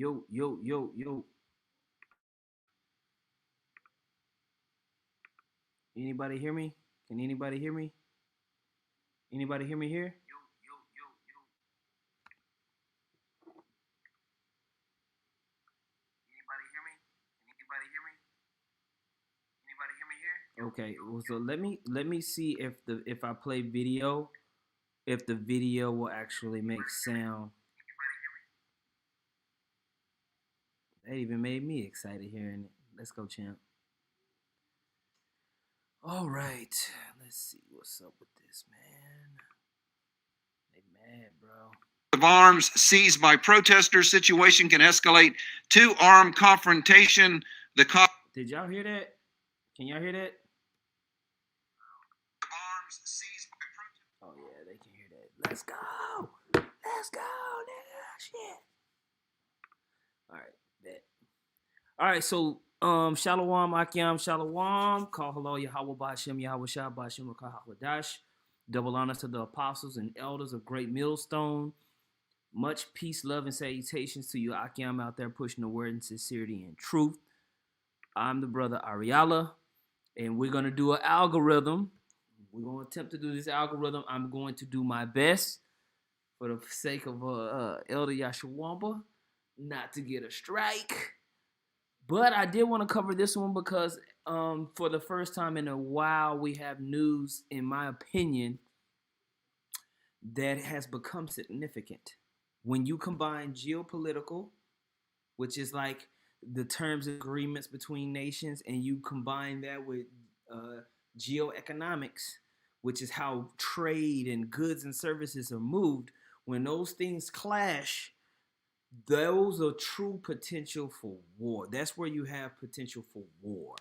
Yo, yo, yo, yo. Anybody hear me? Can anybody hear me? Anybody hear me here? Anybody hear me? Can anybody hear me? Anybody hear me here? Okay, well, so let me see if I play video, if the video will actually make sound. That even made me excited hearing it. Let's go, champ. All right, let's see what's up with this, man. They mad, bro. Of arms seized by protesters, situation can escalate to armed confrontation. Did y'all hear that? Can y'all hear that? Arms seized by protesters. Oh yeah, they can hear that. Let's go. Let's go, nigga. Shit. All right, bet. All right, so Shalom, Akyam, Shalom. Call hello, Yahweh Bashem, Yahweh Shah Bashem, Rakah Hakwadash. Double honor to the apostles and elders of Great Millstone. Much peace, love, and salutations to you, Akyam, out there pushing the word in sincerity and truth. I'm the brother Ariala, and we're going to do an algorithm. We're going to attempt to do this algorithm. I'm going to do my best for the sake of Elder Yashawamba not to get a strike. But I did want to cover this one because for the first time in a while, we have news, in my opinion, that has become significant. When you combine geopolitical, which is like the terms and agreements between nations, and you combine that with geoeconomics, which is how trade and goods and services are moved, when those things clash, those are true potential for war. That's where you have potential for war.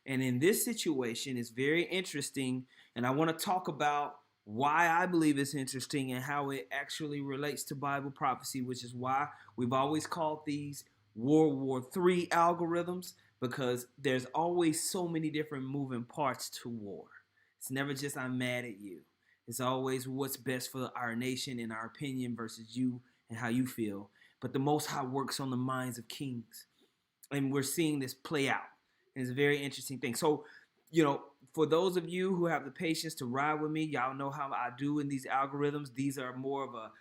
And in this situation, it's very interesting, and I want to talk about why I believe it's interesting and how it actually relates to Bible prophecy, which is why we've always called these World War III algorithms, because there's always so many different moving parts to war. It's never just I'm mad at you. It's always what's best for our nation and our opinion versus you and how you feel. But the Most High works on the minds of kings. And we're seeing this play out. And it's a very interesting thing. So, for those of you who have the patience to ride with me, y'all know how I do in these algorithms. These are more of a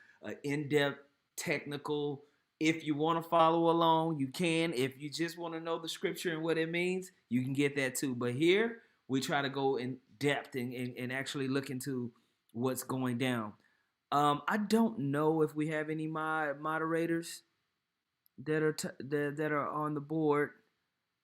in-depth, technical. If you want to follow along, you can. If you just want to know the scripture and what it means, you can get that too. But here, we try to go in depth and actually look into what's going down. I don't know if we have any moderators that are on the board.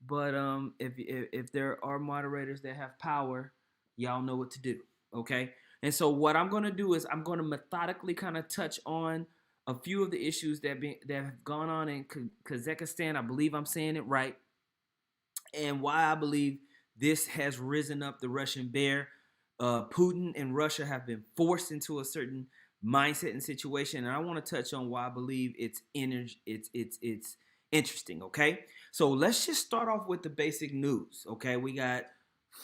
But if there are moderators that have power, y'all know what to do, okay? And so what I'm going to do is I'm going to methodically kind of touch on a few of the issues that have gone on in Kazakhstan. I believe I'm saying it right, and why I believe this has risen up the Russian bear. Putin and Russia have been forced into a certain mindset and situation, and I want to touch on why I believe it's interesting, okay? So let's just start off with the basic news, okay? We got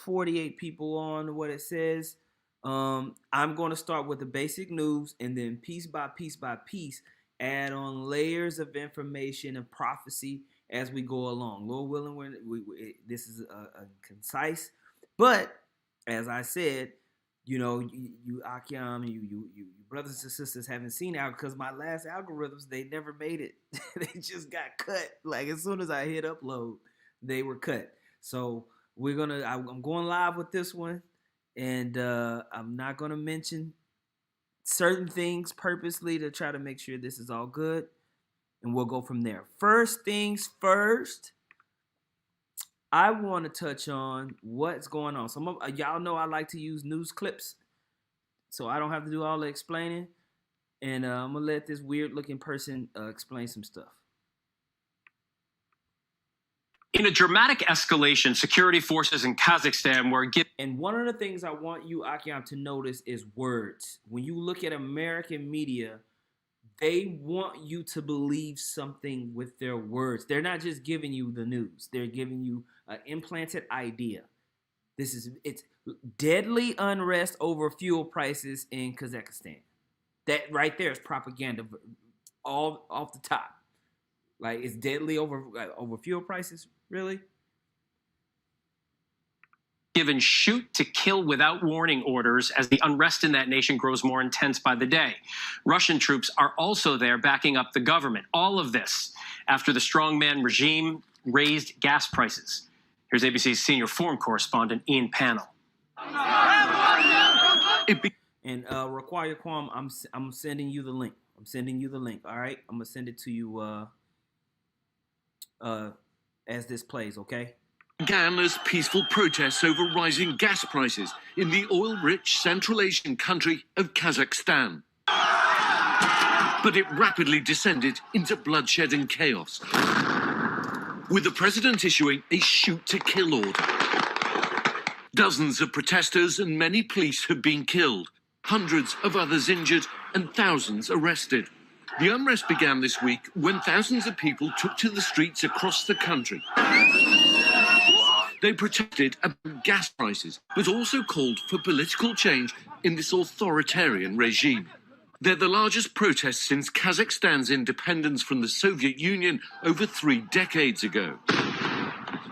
48 people on what it says. I'm going to start with the basic news, and then piece by piece, add on layers of information and prophecy as we go along. Lord willing, this is a concise, but as I said, you Akyam, you brothers and sisters haven't seen out because my last algorithms, they never made it. They just got cut. Like as soon as I hit upload, they were cut. So I'm going live with this one, and I'm not gonna mention certain things purposely to try to make sure this is all good, and we'll go from there. First things first, I want to touch on what's going on. Some of y'all know I like to use news clips, so I don't have to do all the explaining. And I'm gonna let this weird-looking person explain some stuff. In a dramatic escalation, security forces in Kazakhstan were given. And one of the things I want you, Akyam, to notice is words. When you look at American media, they want you to believe something with their words. They're not just giving you the news. They're giving you an implanted idea. It's deadly unrest over fuel prices in Kazakhstan. That right there is propaganda all off the top. Like it's deadly over fuel prices, really? Given shoot to kill without warning orders as the unrest in that nation grows more intense by the day. Russian troops are also there backing up the government. All of this after the strongman regime raised gas prices. Here's ABC's senior foreign correspondent, Ian Pannell. And Require Quam, I'm sending you the link. I'm sending you the link. All right, I'm gonna send it to you as this plays. Okay. Began as peaceful protests over rising gas prices in the oil-rich Central Asian country of Kazakhstan. But it rapidly descended into bloodshed and chaos, with the president issuing a shoot-to-kill order. Dozens of protesters and many police have been killed, hundreds of others injured, and thousands arrested. The unrest began this week when thousands of people took to the streets across the country. They protested about gas prices, but also called for political change in this authoritarian regime. They're the largest protests since Kazakhstan's independence from the Soviet Union over 3 decades ago.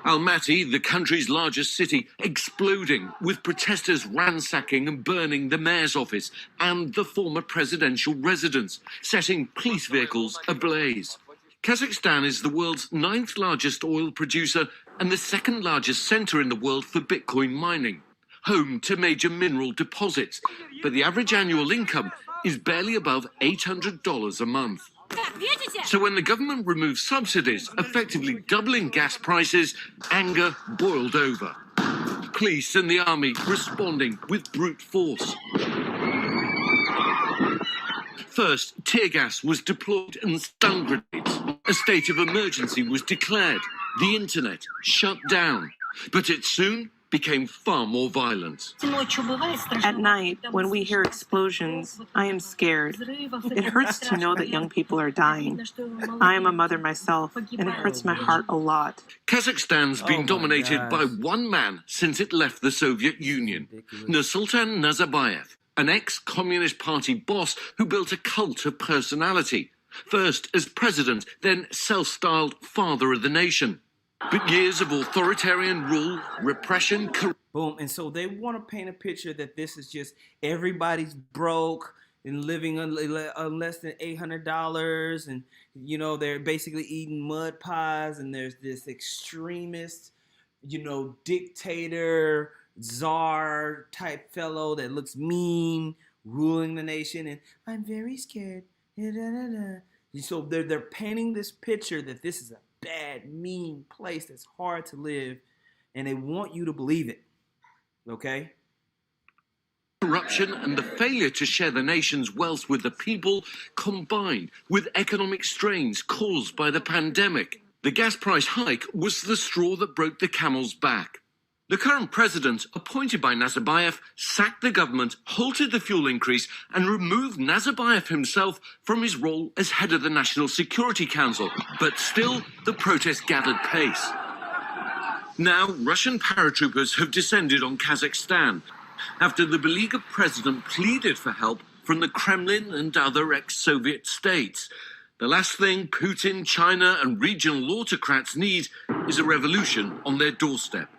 Almaty, the country's largest city, exploding, with protesters ransacking and burning the mayor's office and the former presidential residence, setting police vehicles ablaze. Kazakhstan is the world's 9th largest oil producer and the 2nd largest centre in the world for Bitcoin mining, home to major mineral deposits, but the average annual income is barely above $800 a month. So when the government removed subsidies, effectively doubling gas prices, anger boiled over. Police and the army responding with brute force. First, tear gas was deployed and stun grenades. A state of emergency was declared. The internet shut down. But it soon became far more violent. At night, when we hear explosions, I am scared. It hurts to know that young people are dying. I am a mother myself, and it hurts my heart a lot. Kazakhstan's been dominated by one man since it left the Soviet Union, Nursultan Nazarbayev, an ex-Communist Party boss who built a cult of personality, first as president, then self-styled father of the nation. But years of authoritarian rule, repression, boom. And so they want to paint a picture that this is just everybody's broke and living on less than $800, and you know they're basically eating mud pies, and there's this extremist, you know, dictator, czar type fellow that looks mean, ruling the nation, and I'm very scared. So they're painting this picture that this is a bad, mean place that's hard to live, and they want you to believe it. Okay? Corruption and the failure to share the nation's wealth with the people, combined with economic strains caused by the pandemic. The gas price hike was the straw that broke the camel's back. The current president, appointed by Nazarbayev, sacked the government, halted the fuel increase, and removed Nazarbayev himself from his role as head of the National Security Council. But still, the protest gathered pace. Now, Russian paratroopers have descended on Kazakhstan after the beleaguered president pleaded for help from the Kremlin and other ex-Soviet states. The last thing Putin, China, and regional autocrats need is a revolution on their doorstep.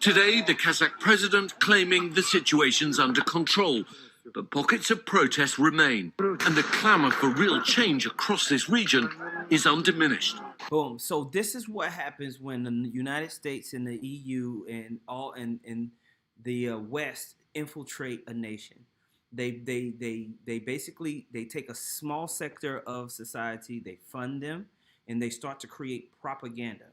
Today, the Kazakh president claiming the situation's under control, but pockets of protest remain, and the clamour for real change across this region is undiminished. Boom. So this is what happens when the United States and the EU and all and the West infiltrate a nation. They basically take a small sector of society, they fund them, and they start to create propaganda.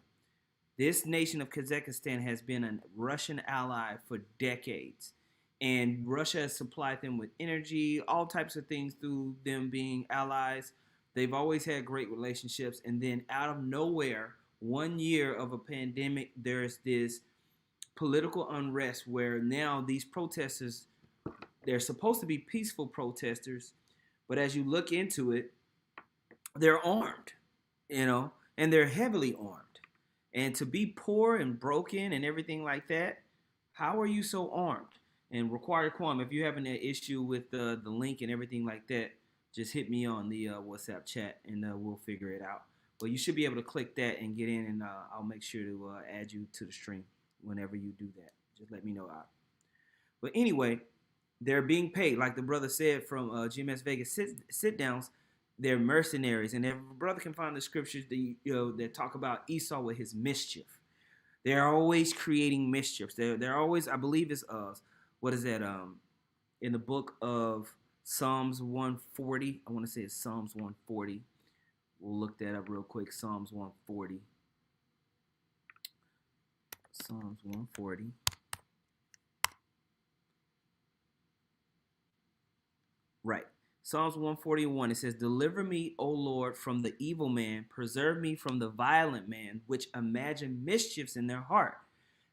This nation of Kazakhstan has been a Russian ally for decades, and Russia has supplied them with energy, all types of things through them being allies. They've always had great relationships, and then out of nowhere, 1 year of a pandemic, there's this political unrest where now these protesters, they're supposed to be peaceful protesters, but as you look into it, they're armed, you know, and they're heavily armed. And to be poor and broken and everything like that, how are you so armed? And Required Quam, if you're having an issue with the link and everything like that, just hit me on the WhatsApp chat, and we'll figure it out. But you should be able to click that and get in, and I'll make sure to add you to the stream whenever you do that. Just let me know out. But anyway, they're being paid, like the brother said from GMS Vegas sit downs. They're mercenaries, and every brother can find the scriptures that talk about Esau with his mischief. They're always creating mischiefs. They're always, I believe it's what is that? In the book of Psalms 140. I want to say it's Psalms 140. We'll look that up real quick. Psalms 140. Psalms 140. Right. Psalms 141, it says, "Deliver me, O Lord, from the evil man. Preserve me from the violent man, which imagine mischiefs in their heart.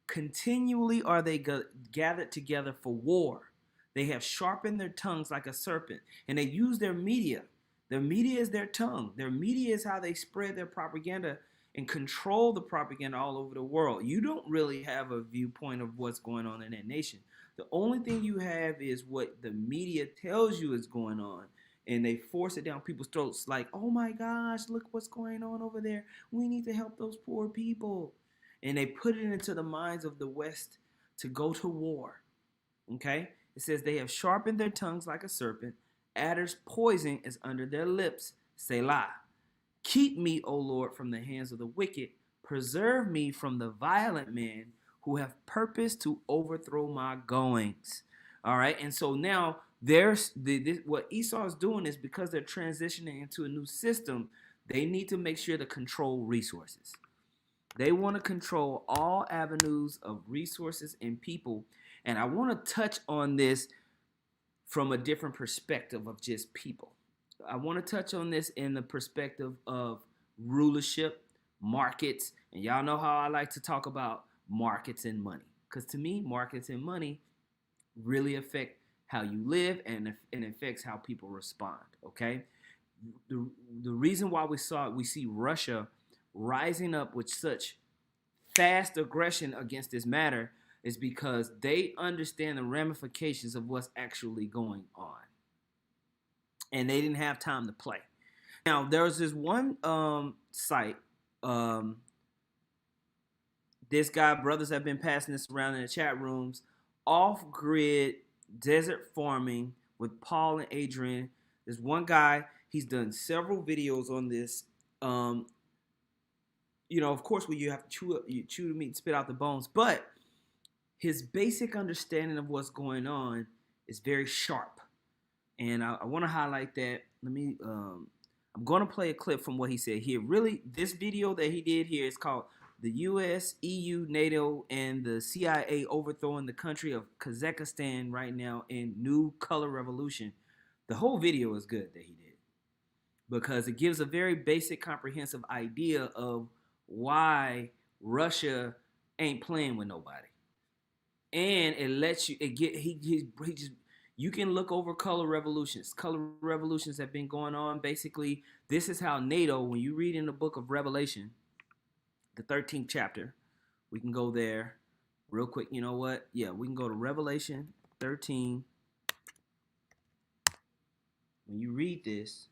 Continually are they gathered together for war. They have sharpened their tongues like a serpent." And they use their media. Their media is their tongue. Their media is how they spread their propaganda and control the propaganda all over the world. You don't really have a viewpoint of what's going on in that nation. The only thing you have is what the media tells you is going on. And they force it down people's throats like, oh my gosh, look what's going on over there. We need to help those poor people. And they put it into the minds of the West to go to war. Okay? It says they have sharpened their tongues like a serpent. Adder's poison is under their lips. Selah. Keep me, O Lord, from the hands of the wicked. Preserve me from the violent men who have purpose to overthrow my goings. All right. And so now there's what Esau is doing is because they're transitioning into a new system, they need to make sure to control resources. They want to control all avenues of resources and people. And I want to touch on this from a different perspective of just people. I want to touch on this in the perspective of rulership, markets, and y'all know how I like to talk about markets and money. Because to me, markets and money really affect how you live and affects how people respond, okay? The reason why we see Russia rising up with such fast aggression against this matter is because they understand the ramifications of what's actually going on. And they didn't have time to play. Now, there was this one site. This guy, brothers have been passing this around in the chat rooms. Off-grid desert farming with Paul and Adrian. There's one guy. He's done several videos on this. Of course, when you have to chew the meat and spit out the bones. But his basic understanding of what's going on is very sharp. And I want to highlight that. I'm going to play a clip from what he said here. Really, this video that he did here is called "The U.S., EU, NATO, and the CIA Overthrowing the Country of Kazakhstan Right Now in New Color Revolution." The whole video is good that he did because it gives a very basic, comprehensive idea of why Russia ain't playing with nobody. And it lets you, you can look over color revolutions. Color revolutions have been going on. Basically, this is how NATO, when you read in the book of Revelation, the 13th chapter, we can go there real quick. You know what? Yeah, we can go to Revelation 13. When you read this,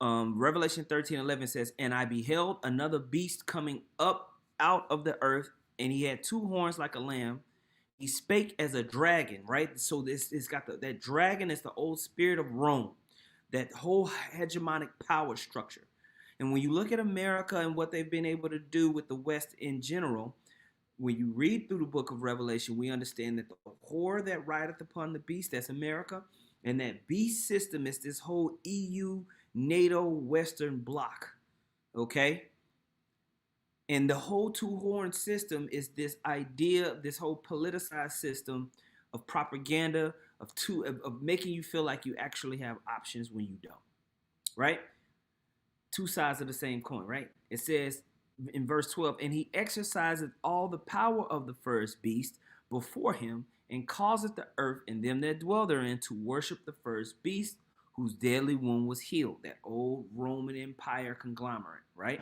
Revelation 13:11 says, "And I beheld another beast coming up out of the earth, and he had two horns like a lamb. He spake as a dragon," right? So it's got that dragon is the old spirit of Rome, that whole hegemonic power structure. And when you look at America and what they've been able to do with the West in general, when you read through the book of Revelation, we understand that the whore that rideth upon the beast, that's America, and that beast system is this whole EU, NATO, Western bloc, okay? And the whole two-horn system is this idea, this whole politicized system of propaganda, of making you feel like you actually have options when you don't, right? Two sides of the same coin, right? It says in verse 12, "And he exerciseth all the power of the first beast before him, and causeth the earth and them that dwell therein to worship the first beast, whose deadly wound was healed." That old Roman Empire conglomerate, right?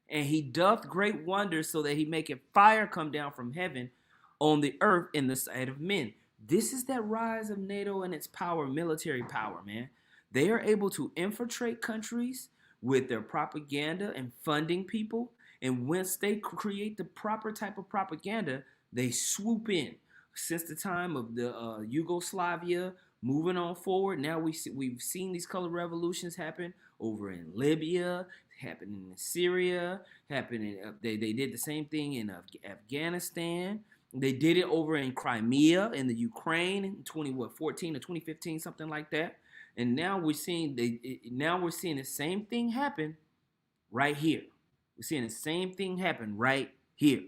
"And he doth great wonders, so that he maketh fire come down from heaven on the earth in the sight of men, This is that rise of NATO and its power, military power, man. They are able to infiltrate countries with their propaganda and funding people. And once they create the proper type of propaganda, they swoop in. Since the time of the Yugoslavia, moving on forward, now we've seen these color revolutions happen over in Libya, happening in Syria, happening. They did the same thing in Afghanistan. They did it over in Crimea in the Ukraine in 2014 or 2015, something like that. And now we're seeing the same thing happen right here. We're seeing the same thing happen right here.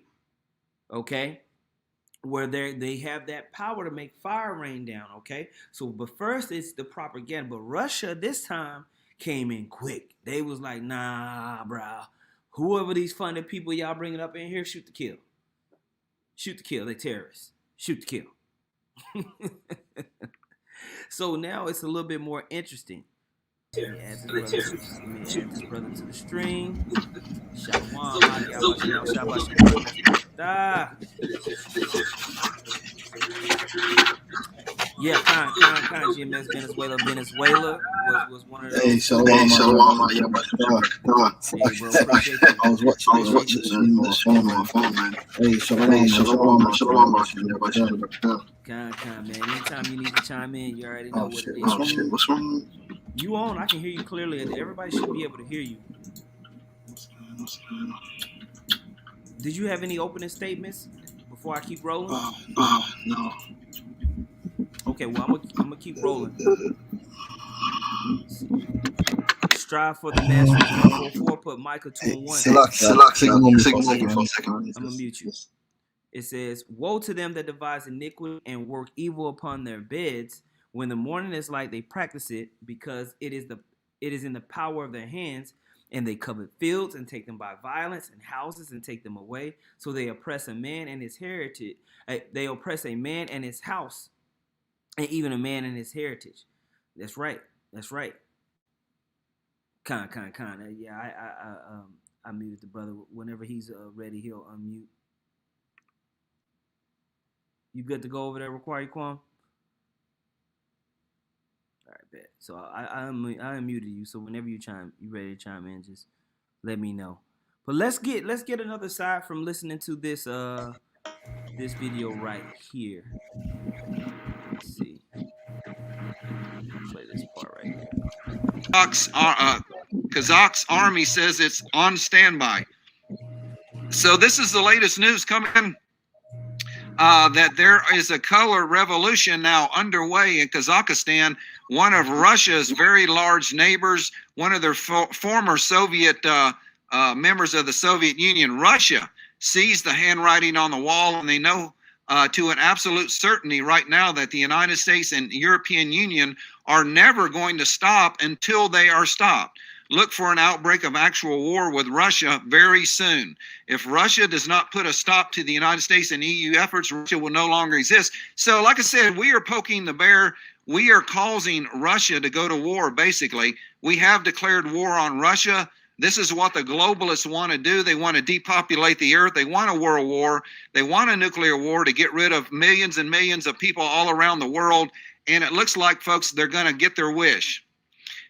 Okay? Where they have that power to make fire rain down, okay? So, but first it's the propaganda. But Russia this time came in quick. They was like, nah, bro. Whoever these funded people y'all bringing up in here, shoot to kill. Shoot to kill. They terrorists. Shoot to kill. So now it's a little bit more interesting. Let me add this brother to the stream. Yeah, GMS Venezuela was one of those. Hey, shalom. Hey, bro, appreciate that. I was watching the stream on my phone, man. Hey, shalom. Man. Anytime you need to chime in, you already know what it is. Oh, shit. What's wrong? You on? I can hear you clearly. Everybody should be able to hear you. Did you have any opening statements before I keep rolling? No. Okay, well, I'm gonna keep rolling. Strive for the mastery. 144. Put Micah 2 and 1. I'm gonna mute you. It says, "Woe to them that devise iniquity and work evil upon their beds. When the morning is light, they practice it, because it is in the power of their hands, and they covet fields and take them by violence, and houses and take them away. So they oppress a man and his heritage. They oppress a man and his house, and even a man and his heritage." That's right. Khan. Yeah, I muted the brother. Whenever he's ready, he'll unmute. You good to go over there, Require Quan? All right, bet. So I unmuted you. So whenever you ready to chime in, just let me know. But let's get another side from listening to this this video right here. Let's see. Play this part right here. Kazakh's army says it's on standby. So this is the latest news coming. That there is a color revolution now underway in Kazakhstan, one of Russia's very large neighbors, one of their former Soviet members of the Soviet Union. Russia sees the handwriting on the wall, and they know to an absolute certainty right now that the United States and European Union are never going to stop until they are stopped. Look for an outbreak of actual war with Russia very soon. If Russia does not put a stop to the United States and EU efforts, Russia will no longer exist. So, like I said, we are poking the bear. We are causing Russia to go to war, basically. We have declared war on Russia. This is what the globalists want to do. They want to depopulate the earth. They want a world war. They want a nuclear war to get rid of millions and millions of people all around the world. And it looks like, folks, they're going to get their wish.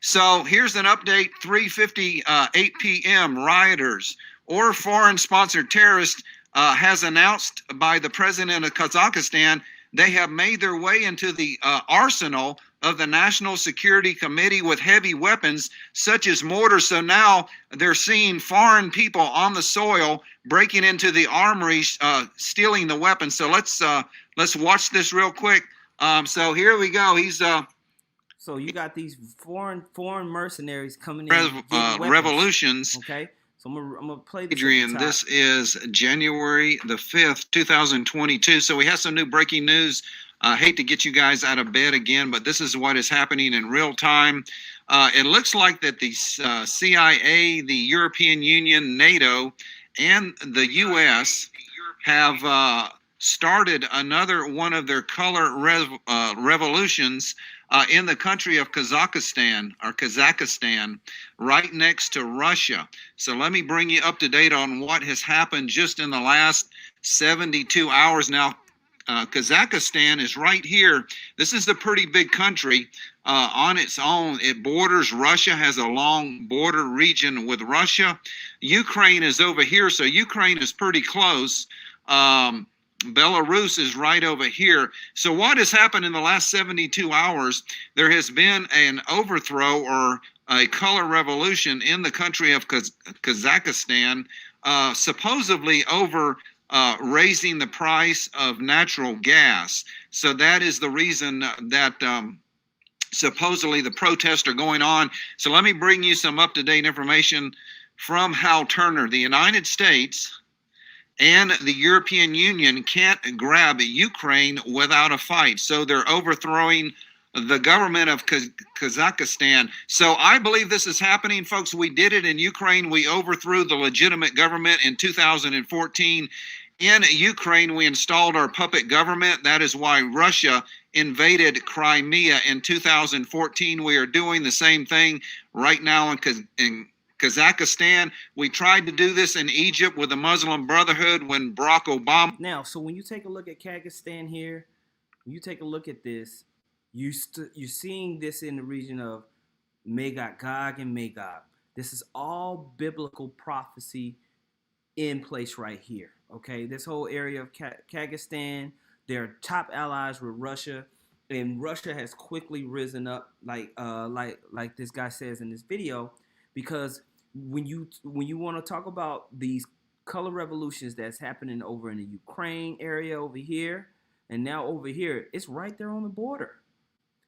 So here's an update, 3:58 p.m. Rioters or foreign-sponsored terrorists has announced by the president of Kazakhstan they have made their way into the arsenal of the National Security Committee with heavy weapons such as mortars. So now they're seeing foreign people on the soil breaking into the armories, stealing the weapons. So let's watch this real quick. So here we go. He's So you got these foreign mercenaries coming in. Revolutions. Okay. So I'm gonna play this. Adrian, this is January the 5th, 2022. So we have some new breaking news. Hate to get you guys out of bed again, but this is what is happening in real time. It looks like that the CIA, the European Union, NATO, and the U.S. have started another one of their color revolutions in the country of Kazakhstan, right next to Russia. So let me bring you up to date on what has happened just in the last 72 hours now. Kazakhstan is right here. This is a pretty big country on its own. It borders Russia, has a long border region with Russia. Ukraine is over here, so Ukraine is pretty close. Belarus is right over here. So what has happened in the last 72 hours? There has been an overthrow or a color revolution in the country of Kazakhstan, supposedly over raising the price of natural gas. So that is the reason that supposedly the protests are going on. So let me bring you some up-to-date information from Hal Turner. The United States and the European Union can't grab Ukraine without a fight. So they're overthrowing the government of Kazakhstan. So I believe this is happening, folks. We did it in Ukraine. We overthrew the legitimate government in 2014. In Ukraine, we installed our puppet government. That is why Russia invaded Crimea in 2014. We are doing the same thing right now in Kazakhstan. We tried to do this in Egypt with the Muslim Brotherhood when Barack Obama. Now, so when you take a look at Kazakhstan here, when you take a look at this, you're seeing this in the region of Gog and Magog. This is all biblical prophecy in place right here. Okay, this whole area of Kazakhstan, they're top allies with Russia, and Russia has quickly risen up, like this guy says in this video, because when you want to talk about these color revolutions that's happening over in the Ukraine area over here, and now over here, it's right there on the border.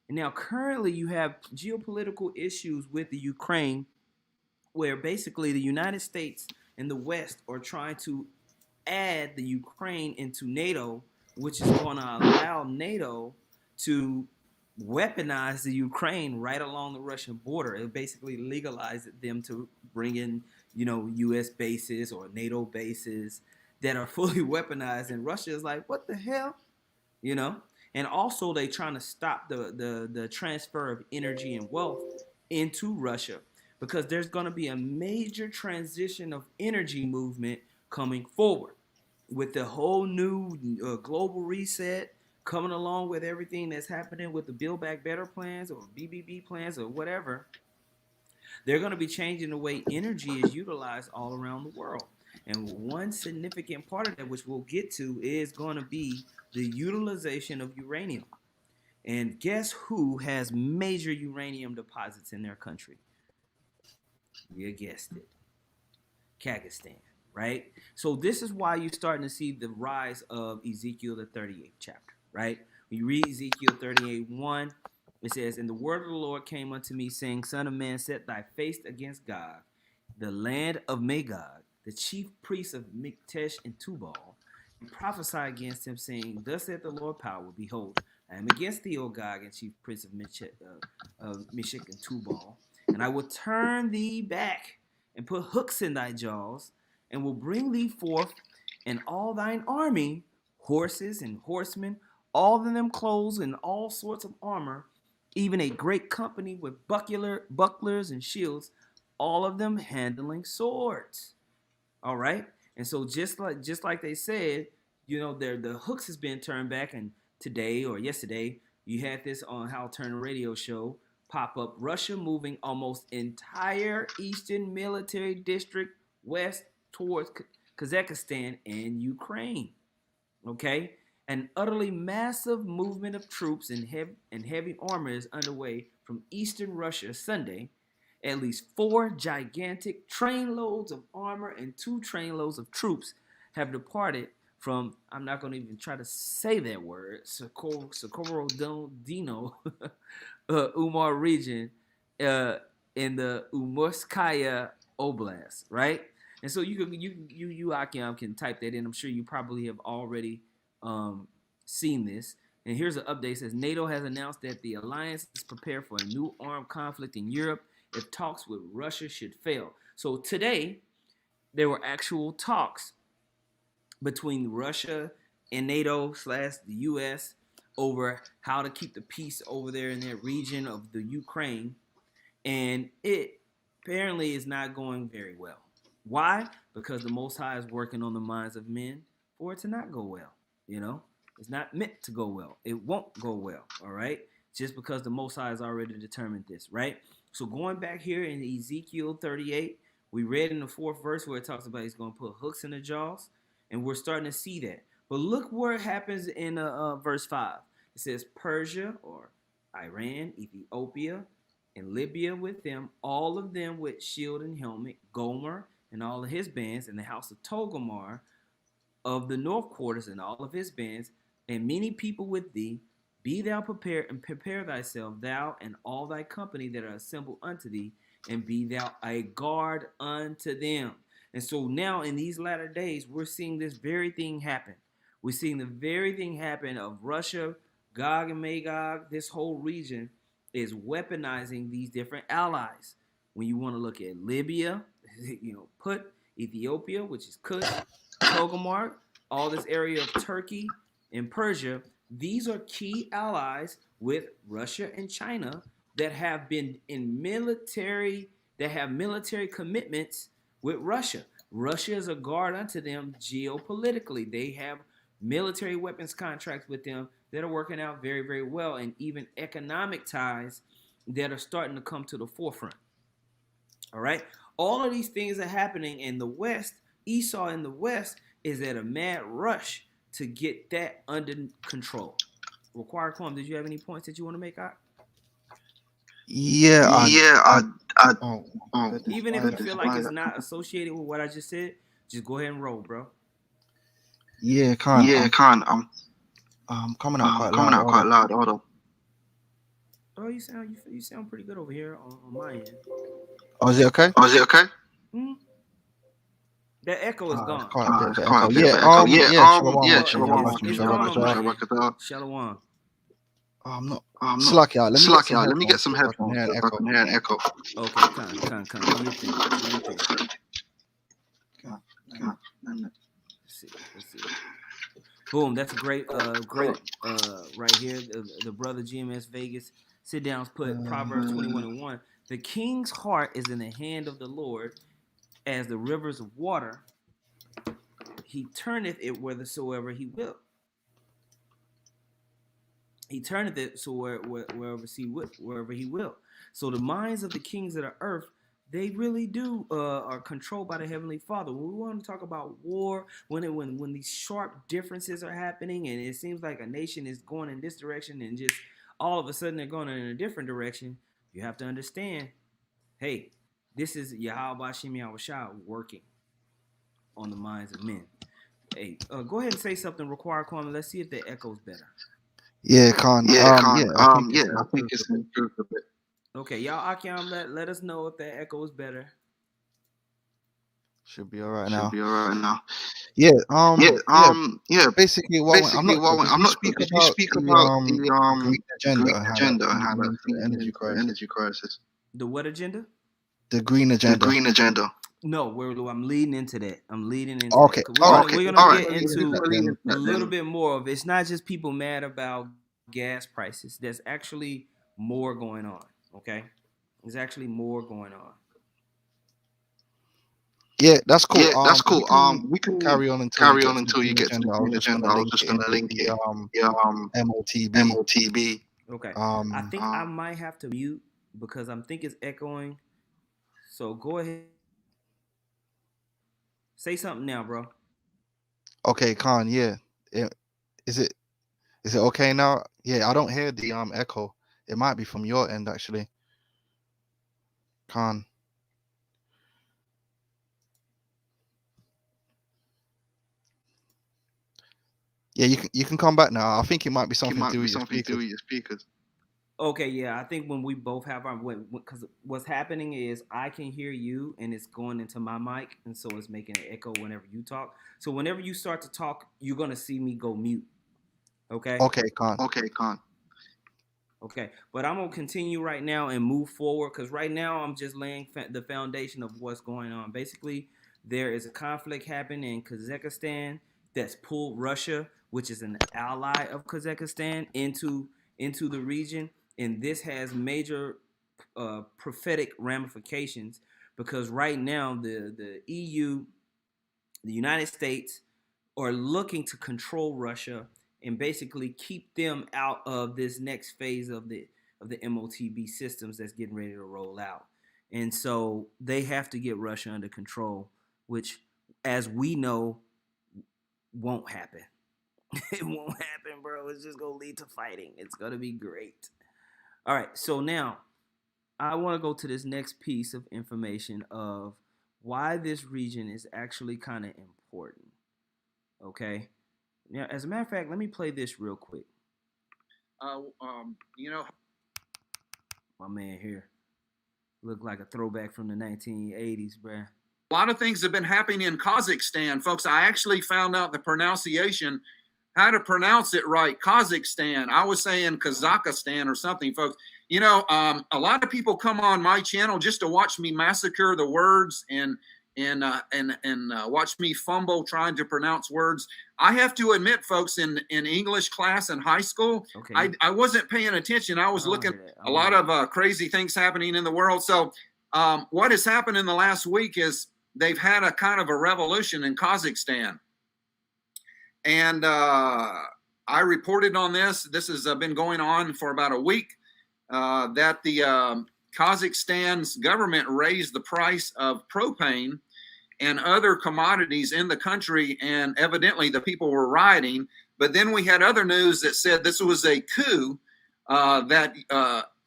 And now currently you have geopolitical issues with the Ukraine, where basically the United States and the West are trying to add the Ukraine into NATO, which is going to allow NATO to weaponize the Ukraine right along the Russian border. It basically legalizes them to bring in, U.S. bases or NATO bases that are fully weaponized. And Russia is like, what the hell? And also they trying to stop the transfer of energy and wealth into Russia, because there's going to be a major transition of energy movement coming forward with the whole new global reset coming along with everything that's happening with the Build Back Better plans or BBB plans or whatever. They're going to be changing the way energy is utilized all around the world. And one significant part of that, which we'll get to, is going to be the utilization of uranium. And guess who has major uranium deposits in their country? You guessed it. Kazakhstan, right? So this is why you're starting to see the rise of Ezekiel, the 38th chapter, right? When you read Ezekiel 38:1, it says, "And the word of the Lord came unto me, saying, Son of man, set thy face against Gog, the land of Magog, the chief priests of Miktesh and Tubal, and prophesy against him, saying, Thus saith the Lord power, behold, I am against thee, O Gog, and chief prince of Meshech and Tubal, and I will turn thee back, and put hooks in thy jaws, and will bring thee forth, and all thine army, horses and horsemen, all of them clothes and all sorts of armor, even a great company with bucklers and shields, all of them handling swords." All right, and so just like they said, the hooks has been turned back, and today or yesterday you had this on Hal Turner radio show pop up: Russia moving almost entire eastern military district west towards Kazakhstan and Ukraine. Okay, an utterly massive movement of troops and heavy armor is underway from eastern Russia Sunday. At least 4 gigantic trainloads of armor and 2 trainloads of troops have departed from, I'm not going to even try to say that word, Sokorodino Umar region in the Umurskaya Oblast, right? And so you Akim can type that in. I'm sure you probably have already seen this. And here's an update. It says NATO has announced that the alliance is prepared for a new armed conflict in Europe if talks with Russia should fail. So today, there were actual talks between Russia and NATO / the U.S. over how to keep the peace over there in that region of the Ukraine. And it apparently is not going very well. Why? Because the Most High is working on the minds of men for it to not go well, It's not meant to go well. It won't go well, all right? Just because the Most High has already determined this, right? So going back here in Ezekiel 38, we read in the 4th verse where it talks about he's going to put hooks in the jaws, and we're starting to see that. But look where it happens in verse 5. It says Persia or Iran, Ethiopia, and Libya with them, all of them with shield and helmet, Gomer and all of his bands, and the house of Togomar of the north quarters and all of his bands, and many people with thee. Be thou prepared and prepare thyself, thou and all thy company that are assembled unto thee, and be thou a guard unto them. And so now in these latter days, we're seeing this very thing happen. We're seeing the very thing happen of Russia, Gog and Magog. This whole region is weaponizing these different allies. When you want to look at Libya, put Ethiopia, which is Kush, Togomar, all this area of Turkey and Persia. These are key allies with Russia and China that have been in military, that have military commitments with Russia. Russia is a guard unto them geopolitically. They have military weapons contracts with them that are working out very, very well, and even economic ties that are starting to come to the forefront. All right? All of these things are happening in the West. Esau in the West is at a mad rush to get that under control. Required Quam, did you have any points that you want to make out? Yeah, Even if you feel like it's not associated with what I just said, just go ahead and roll, bro. Yeah, I'm coming out quite loud. Hold on. Oh, you sound pretty good over here on my end. Oh, is it okay? Hmm? That echo is gone. Shalom. I'm not. Slack out. Let me get some headphones. I can hear an echo. Okay, come. Do your thing. Let's see. Boom, that's great. Right here, the brother GMS Vegas sit downs put Proverbs 21:1. The king's heart is in the hand of the Lord, as the rivers of water. He turneth it whithersoever he will. He turneth it so wherever he will. So the minds of the kings of the earth, they really do are controlled by the Heavenly Father. When we want to talk about war, when these sharp differences are happening, and it seems like a nation is going in this direction, and just all of a sudden they're going in a different direction, you have to understand, hey, this is Yahweh Shem Yahushua working on the minds of men. Hey, go ahead and say something, Required Kwame. Let's see if the echo's better. Yeah, Khan. I think it's improved a bit. Okay, y'all, Akiam, let us know if that echo is better. Should be all right now. Yeah. Basically, I'm not. If you speak about the green agenda and how the energy crisis. The what agenda? The green agenda. No, I'm leading into that. Okay. We're gonna get into a little bit more of it. It's not just people mad about gas prices. There's actually more going on. Okay, there's actually more going on. Yeah, that's cool. We can carry on until you get to the green agenda. I was just gonna link it. MOTB. Okay. I think I might have to mute because I think it's echoing. So go ahead. Say something now, bro. Okay, Khan. Yeah. Is it okay now? Yeah, I don't hear the echo. It might be from your end actually. Khan. Yeah, you can come back now. I think it might be something to do with your speakers. Okay, yeah, I think when we both have our, because what's happening is I can hear you and it's going into my mic, and so it's making an echo whenever you talk. So whenever you start to talk, you're gonna see me go mute. Okay. Okay, Khan. Okay, but I'm gonna continue right now and move forward because right now I'm just laying the foundation of what's going on. Basically, there is a conflict happening in Kazakhstan that's pulled Russia, which is an ally of Kazakhstan, into the region, and this has major prophetic ramifications because right now the EU, the United States, are looking to control Russia and basically keep them out of this next phase of the MOTB systems that's getting ready to roll out. And so they have to get Russia under control, which, as we know, won't happen. It won't happen, bro. It's just going to lead to fighting. It's going to be great. All right, so now I want to go to this next piece of information of why this region is actually kind of important. Okay? Now, as a matter of fact, let me play this real quick. You know, my man here look like a throwback from the 1980s, bruh. a lot of things have been happening in Kazakhstan, folks. I actually found out the pronunciation, how to pronounce it right. Kazakhstan. I was saying Kazakhstan or something, folks. You know, a lot of people come on my channel just to watch me massacre the words and watch me fumble trying to pronounce words. I have to admit, folks, in English class in high school, okay, I wasn't paying attention. I was looking a lot of crazy things happening in the world. So what has happened in the last week is they've had a kind of a revolution in Kazakhstan. And I reported on this. This has been going on for about a week, that the Kazakhstan's government raised the price of propane and other commodities in the country, and evidently the people were rioting. But then we had other news that said this was a coup, that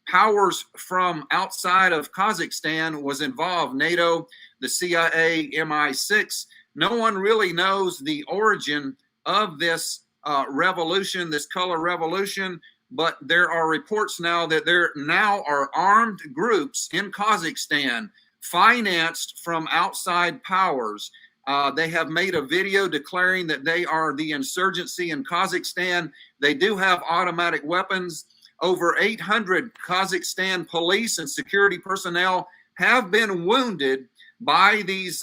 powers from outside of Kazakhstan was involved, NATO, the CIA, MI6. No one really knows the origin of this revolution, this color revolution. But there are reports now that there now are armed groups in Kazakhstan financed from outside powers. They have made a video declaring that they are the insurgency in Kazakhstan. They do have automatic weapons. Over 800 Kazakhstan police and security personnel have been wounded by these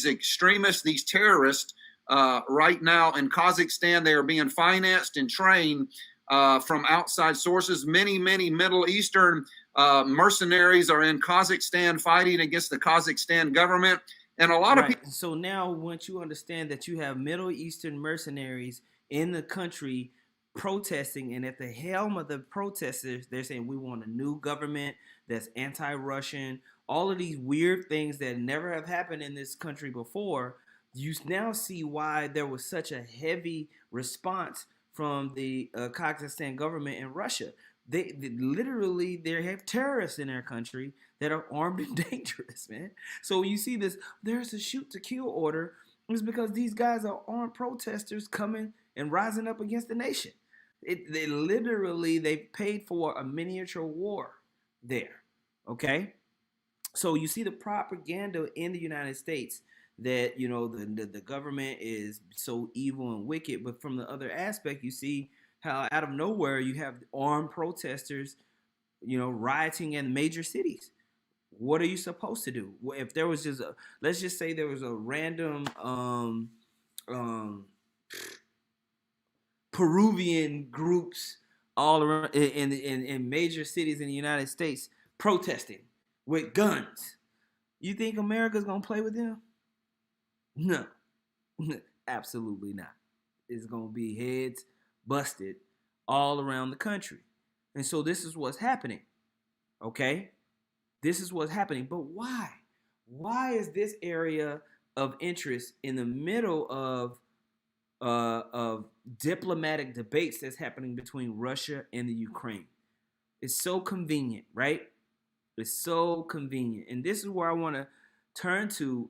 extremists, these terrorists. Right now in Kazakhstan, they are being financed and trained from outside sources. Many Middle Eastern mercenaries are in Kazakhstan fighting against the Kazakhstan government. And a lot of people. So now once you understand that you have Middle Eastern mercenaries in the country protesting, and at the helm of the protesters, they're saying we want a new government that's anti-Russian, all of these weird things that never have happened in this country before, you now see why there was such a heavy response from the Kazakhstan government and Russia. They literally have terrorists in their country that are armed and dangerous, man. So you see this, there's a shoot to kill order. It's because these guys are armed protesters coming and rising up against the nation. They paid for a miniature war there, okay? So you see the propaganda in the United States that, you know, the government is so evil and wicked, but from the other aspect, you see how out of nowhere you have armed protesters, you know, rioting in major cities. What are you supposed to do? If there was just let's just say there was a random Peruvian groups all around in major cities in the United States protesting with guns. You think America's gonna play with them? No, absolutely not. It's going to be heads busted all around the country. And so this is what's happening, okay? This is what's happening. But why? Why is this area of interest in the middle of diplomatic debates that's happening between Russia and the Ukraine? It's so convenient, right? It's so convenient. And this is where I want to turn to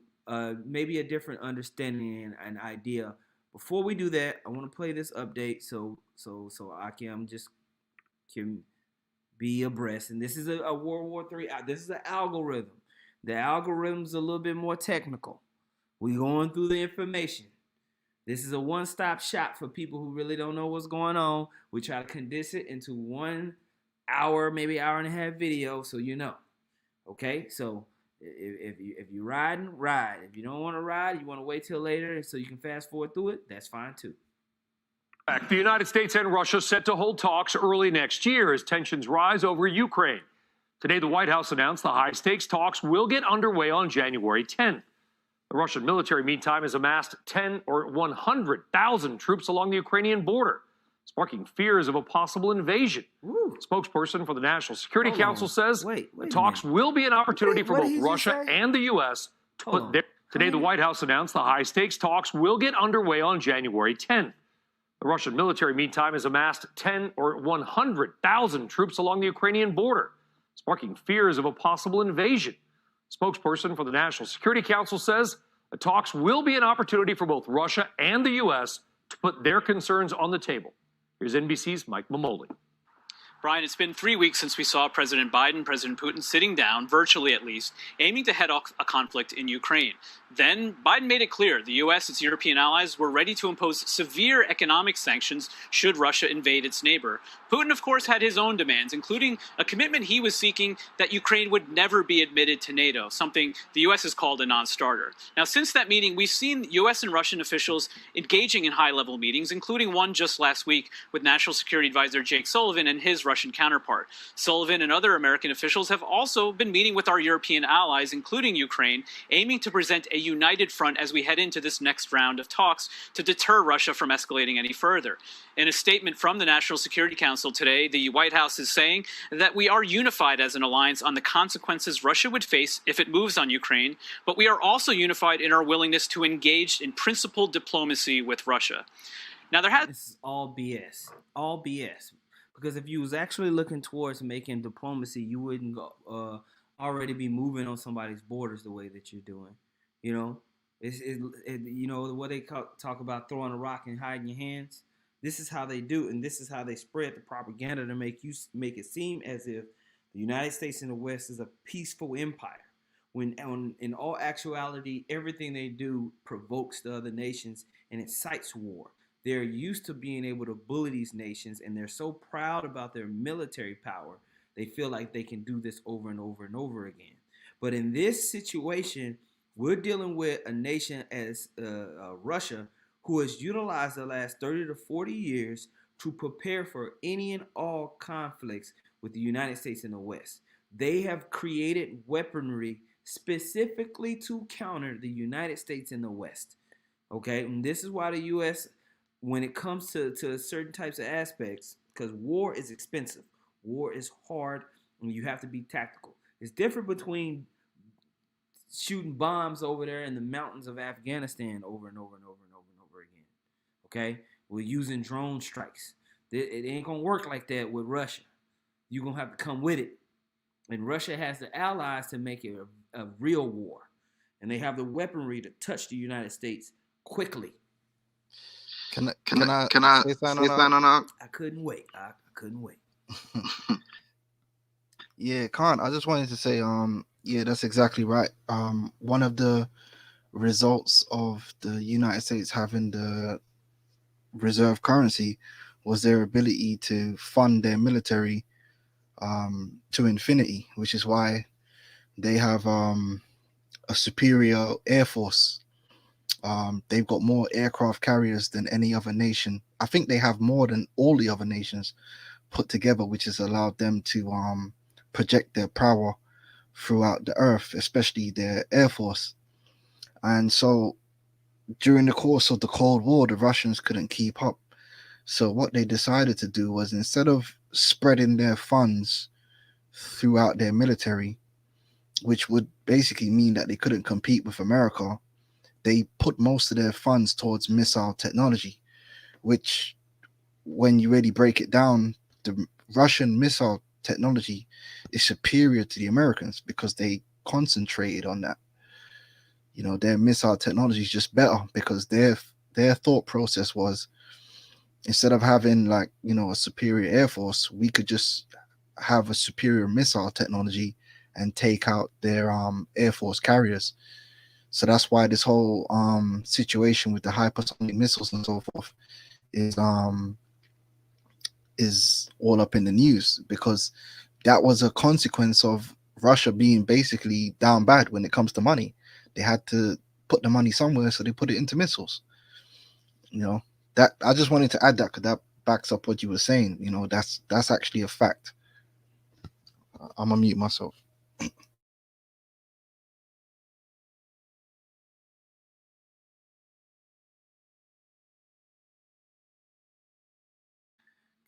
maybe a different understanding and idea. Before we do that, I want to play this update so I can be abreast. And this is a World War III. This is an algorithm. The algorithm's a little bit more technical. We're going through the information. This is a one-stop shop for people who really don't know what's going on. We try to condense it into 1 hour, maybe hour and a half video, so you know. Okay, so if you ride, ride. If you don't want to ride, you want to wait till later so you can fast forward through it, that's fine too. The United States and Russia set to hold talks early next year as tensions rise over Ukraine. Today, the White House announced the high-stakes talks will get underway on January 10th. The Russian military, meantime, has amassed 10 or 100,000 troops along the Ukrainian border, sparking fears of a possible invasion. Woo. Spokesperson for the National Security Hold Council on. says Wait the a talks minute. will be an opportunity Wait, for what both did he just Russia say? and the U.S. to Hold put on. their. Today, the White House announced the high-stakes talks will get underway on January 10th. The Russian military, meantime, has amassed 10 or 100,000 troops along the Ukrainian border, sparking fears of a possible invasion. Spokesperson for the National Security Council says the talks will be an opportunity for both Russia and the U.S. to put their concerns on the table. Here's NBC's Mike Mamoli. Brian, it's been 3 weeks since we saw President Biden, President Putin sitting down, virtually at least, aiming to head off a conflict in Ukraine. Then Biden made it clear the U.S., its European allies, were ready to impose severe economic sanctions should Russia invade its neighbor. Putin, of course, had his own demands, including a commitment he was seeking that Ukraine would never be admitted to NATO, something the U.S. has called a non-starter. Now, since that meeting, we've seen U.S. and Russian officials engaging in high-level meetings, including one just last week with National Security Advisor Jake Sullivan and his Russian counterpart. Sullivan and other American officials have also been meeting with our European allies, including Ukraine, aiming to present a united front as we head into this next round of talks to deter Russia from escalating any further. In a statement from the National Security Council today, the White House is saying that we are unified as an alliance on the consequences Russia would face if it moves on Ukraine, but we are also unified in our willingness to engage in principled diplomacy with Russia. Now, This is all BS. All BS. Because if you was actually looking towards making diplomacy, you wouldn't go, already be moving on somebody's borders the way that you're doing. You know, you know what they talk about throwing a rock and hiding your hands. This is how they do, and this is how they spread the propaganda to make it seem as if the United States and the West is a peaceful empire. When in all actuality, everything they do provokes the other nations and incites war. They're used to being able to bully these nations, and they're so proud about their military power, they feel like they can do this over and over and over again. But in this situation, we're dealing with a nation as Russia, who has utilized the last 30 to 40 years to prepare for any and all conflicts with the United States and the West. They have created weaponry specifically to counter the United States and the West. Okay, and this is why the U.S., when it comes to certain types of aspects, because war is expensive, war is hard, and you have to be tactical. It's different between shooting bombs over there in the mountains of Afghanistan over and over and over and over and over again. Okay, we're using drone strikes. It ain't gonna work like that with Russia. You're gonna have to come with it, and Russia has the allies to make it a real war, and they have the weaponry to touch the United States quickly. Can I say something on that? I couldn't wait. I couldn't wait. Yeah, Khan, I just wanted to say, yeah, that's exactly right. One of the results of the United States having the reserve currency was their ability to fund their military to infinity, which is why they have a superior air force. They've got more aircraft carriers than any other nation. I think they have more than all the other nations put together, which has allowed them to project their power throughout the earth, especially their air force. And so during the course of the Cold War, the Russians couldn't keep up. So what they decided to do was, instead of spreading their funds throughout their military, which would basically mean that they couldn't compete with America, they put most of their funds towards missile technology, which, when you really break it down, the Russian missile technology is superior to the Americans because they concentrated on that. You know, their missile technology is just better because their thought process was, instead of having, like, you know, a superior air force, we could just have a superior missile technology and take out their air force carriers. So that's why this whole situation with the hypersonic missiles and so forth is all up in the news, because that was a consequence of Russia being basically down bad when it comes to money. They had to put the money somewhere, so they put it into missiles. You know, that I just wanted to add that because that backs up what you were saying. You know, that's actually a fact. I'm gonna mute myself.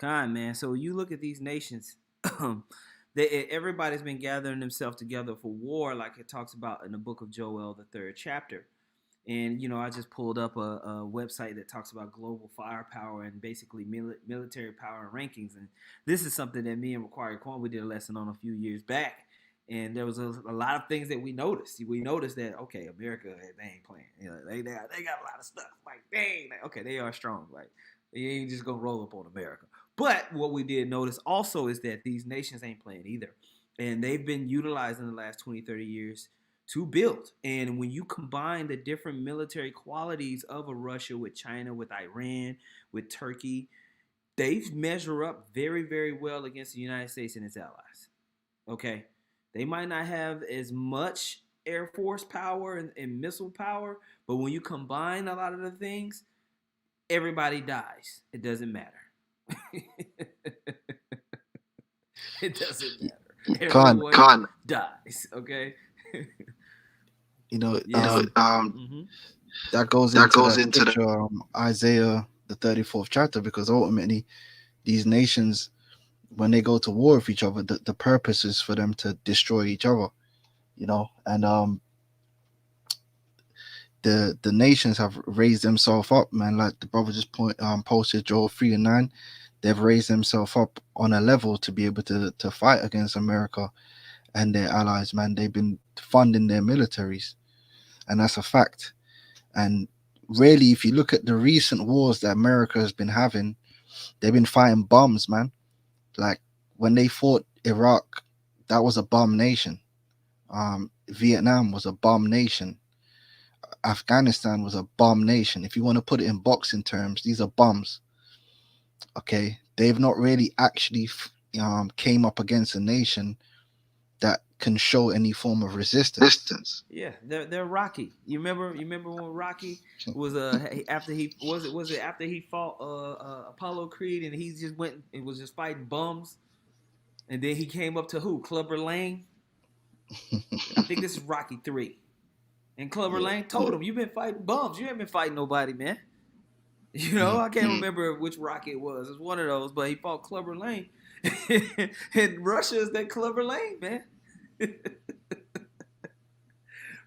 Man. So you look at these nations, everybody's been gathering themselves together for war, like it talks about in the book of Joel, the 3rd chapter. And I just pulled up a website that talks about global firepower and basically military power and rankings. And this is something that me and Required Quan, we did a lesson on a few years back. And there was a lot of things that we noticed. We noticed that, okay, America, they ain't playing. They got a lot of stuff. Like, dang, okay, they are strong. Like, you ain't just gonna roll up on America. But what we did notice also is that these nations ain't playing either. And they've been utilized in the last 20, 30 years to build. And when you combine the different military qualities of a Russia with China, with Iran, with Turkey, they measure up very, very well against the United States and its allies. Okay? They might not have as much Air Force power and missile power, but when you combine a lot of the things, everybody dies. It doesn't matter. It doesn't matter. Everyone dies, okay? That goes into scripture, Isaiah the 34th chapter, because ultimately these nations, when they go to war with each other, the purpose is for them to destroy each other, and the nations have raised themselves up, man. Like the brother just posted Joel 3:9. They've raised themselves up on a level to be able to fight against America and their allies, man. They've been funding their militaries, and that's a fact. And really, if you look at the recent wars that America has been having, they've been fighting bums, man. Like when they fought Iraq, that was a bum nation. Vietnam was a bum nation. Afghanistan was a bum nation. If you want to put it in boxing terms, these are bums. Okay, they've not really actually came up against a nation that can show any form of resistance. Yeah, they're Rocky. You remember when Rocky was after he fought Apollo Creed, and he just went and was just fighting bums, and then he came up to who? Clubber Lang. I think this is Rocky 3. And Clubber Lang told him, "You've been fighting bums. You haven't been fighting nobody, man." I can't remember which Rocky it was. It's one of those, but he fought Clubber Lang, and Russia is that Clubber Lang, man.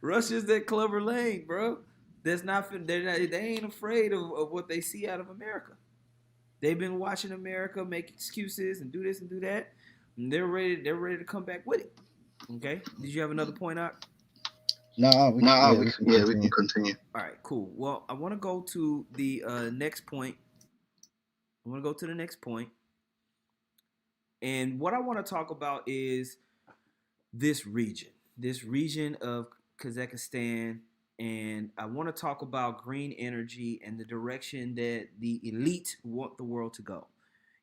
Russia's that Clubber Lang, bro. They ain't afraid of what they see out of America. They've been watching America make excuses and do this and do that, and they're ready to come back with it. Okay. Did you have another point out? We can continue. All right, cool. Well, I want to go to the next point. And what I want to talk about is this region of Kazakhstan, and I want to talk about green energy and the direction that the elite want the world to go.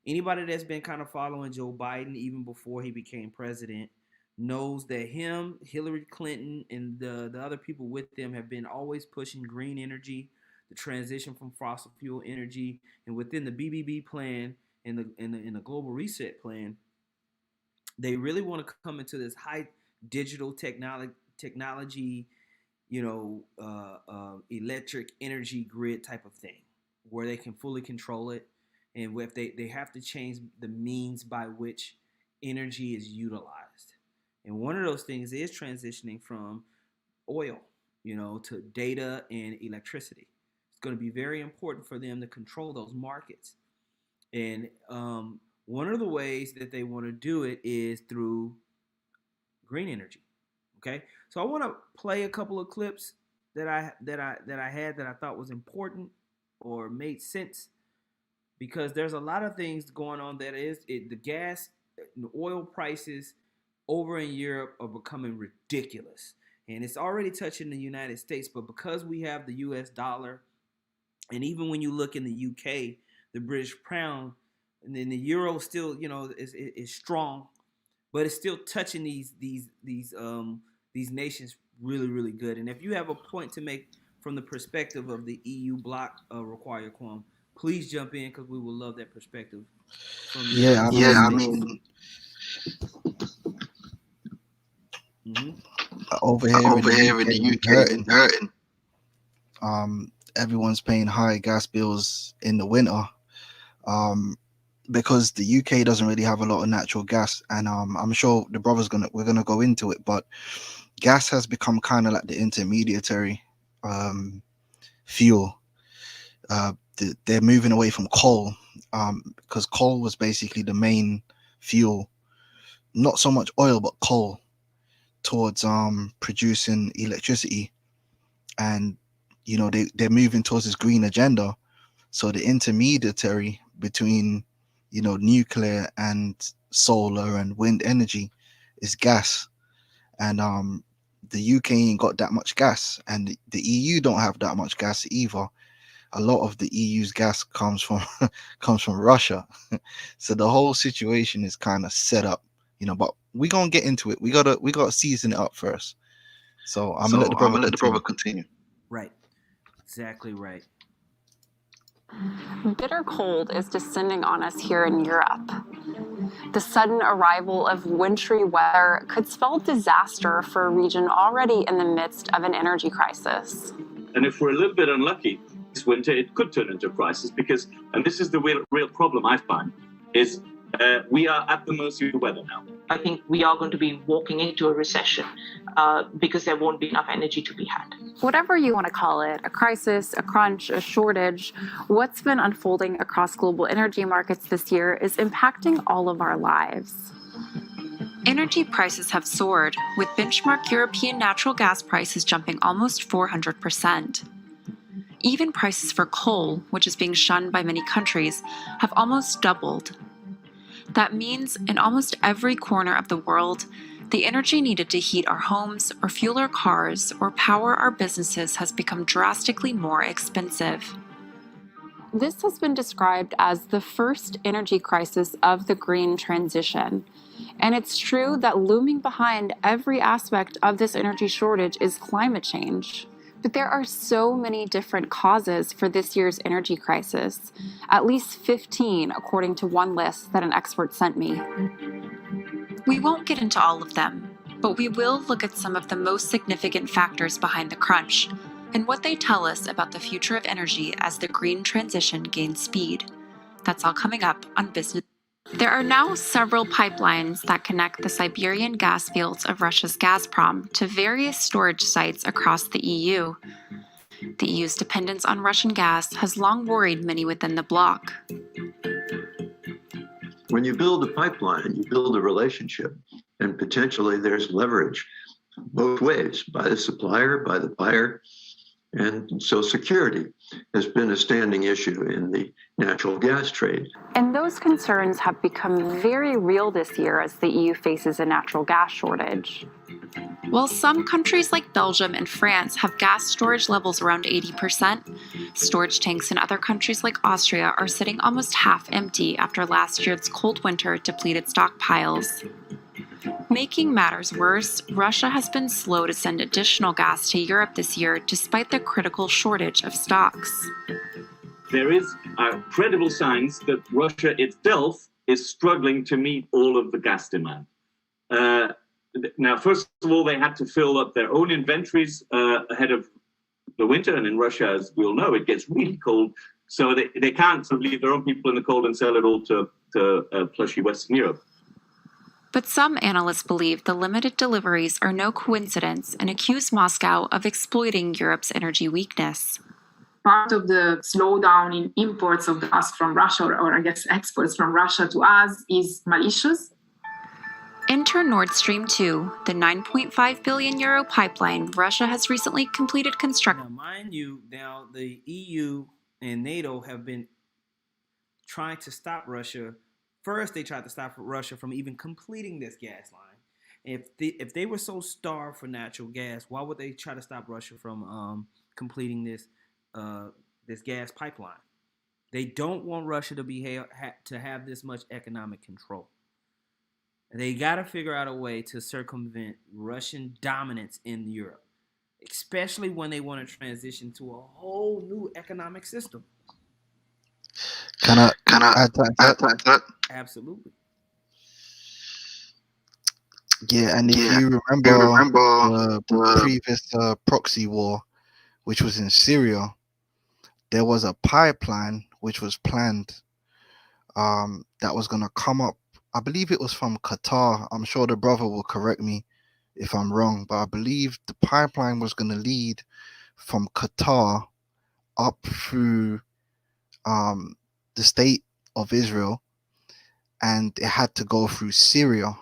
Anybody that's been kind of following Joe Biden even before he became president knows that him, Hillary Clinton, and the other people with them have been always pushing green energy, the transition from fossil fuel energy, and within the BBB plan and the global reset plan, they really want to come into this high digital technology, electric energy grid type of thing, where they can fully control it, and if they have to change the means by which energy is utilized. And one of those things is transitioning from oil, to data and electricity. It's going to be very important for them to control those markets. And one of the ways that they want to do it is through green energy. Okay, so I want to play a couple of clips that I had that I thought was important or made sense, because there's a lot of things going on the gas, the oil prices over in Europe are becoming ridiculous, and it's already touching the United States. But because we have the U.S. dollar, and even when you look in the UK, the British pound, and then the euro still, is strong, but it's still touching these nations really, really good. And if you have a point to make from the perspective of the EU bloc, Required Quam, please jump in, because we will love that perspective from you. Over here in the UK, hurting. Everyone's paying high gas bills in the winter. because the UK doesn't really have a lot of natural gas, and I'm sure the brothers we're gonna go into it, but gas has become kind of like the intermediary fuel. They're moving away from coal, because coal was basically the main fuel, not so much oil but coal, towards producing electricity. And they're moving towards this green agenda. So the intermediary between nuclear and solar and wind energy is gas. And the UK ain't got that much gas, and the EU don't have that much gas either. A lot of the EU's gas comes from Russia. So the whole situation is kind of set up, but we're gonna get into it. We gotta season it up first. So I'm gonna let the brother continue. Right. Exactly right. Bitter cold is descending on us here in Europe. The sudden arrival of wintry weather could spell disaster for a region already in the midst of an energy crisis. And if we're a little bit unlucky this winter, it could turn into a crisis because, and this is the real problem I find, is we are at the mercy of the weather now. I think we are going to be walking into a recession because there won't be enough energy to be had. Whatever you want to call it, a crisis, a crunch, a shortage, what's been unfolding across global energy markets this year is impacting all of our lives. Energy prices have soared, with benchmark European natural gas prices jumping almost 400%. Even prices for coal, which is being shunned by many countries, have almost doubled. That means in almost every corner of the world, the energy needed to heat our homes or fuel our cars or power our businesses has become drastically more expensive. This has been described as the first energy crisis of the green transition. And it's true that looming behind every aspect of this energy shortage is climate change. But there are so many different causes for this year's energy crisis, at least 15 according to one list that an expert sent me. We won't get into all of them, but we will look at some of the most significant factors behind the crunch and what they tell us about the future of energy as the green transition gains speed. That's all coming up on Business. There are now several pipelines that connect the Siberian gas fields of Russia's Gazprom to various storage sites across the EU. The EU's dependence on Russian gas has long worried many within the bloc. When you build a pipeline, you build a relationship, and potentially there's leverage both ways, by the supplier, by the buyer. And so security has been a standing issue in the natural gas trade. And those concerns have become very real this year as the EU faces a natural gas shortage. While some countries like Belgium and France have gas storage levels around 80%, storage tanks in other countries like Austria are sitting almost half empty after last year's cold winter depleted stockpiles. Making matters worse, Russia has been slow to send additional gas to Europe this year despite the critical shortage of stocks. There is credible signs that Russia itself is struggling to meet all of the gas demand. Now, first of all, they had to fill up their own inventories ahead of the winter. And in Russia, as we all know, it gets really cold. So they can't sort of leave their own people in the cold and sell it all to plushy Western Europe. But some analysts believe the limited deliveries are no coincidence and accuse Moscow of exploiting Europe's energy weakness. Part of the slowdown in imports of gas from Russia, or I guess exports from Russia to us, is malicious. Enter Nord Stream 2, the 9.5 billion euro pipeline Russia has recently completed construction. Now, mind you, the EU and NATO have been trying to stop Russia. First, they tried to stop Russia from even completing this gas line. If they were so starved for natural gas, why would they try to stop Russia from completing this gas pipeline? They don't want Russia to have this much economic control. They got to figure out a way to circumvent Russian dominance in Europe, especially when they want to transition to a whole new economic system. Can I add that? Absolutely. Yeah, and if you remember the previous proxy war, which was in Syria, there was a pipeline which was planned that was gonna come up. I believe it was from Qatar. I'm sure the brother will correct me if I'm wrong, but I believe the pipeline was gonna lead from Qatar up through the state of Israel, and it had to go through Syria.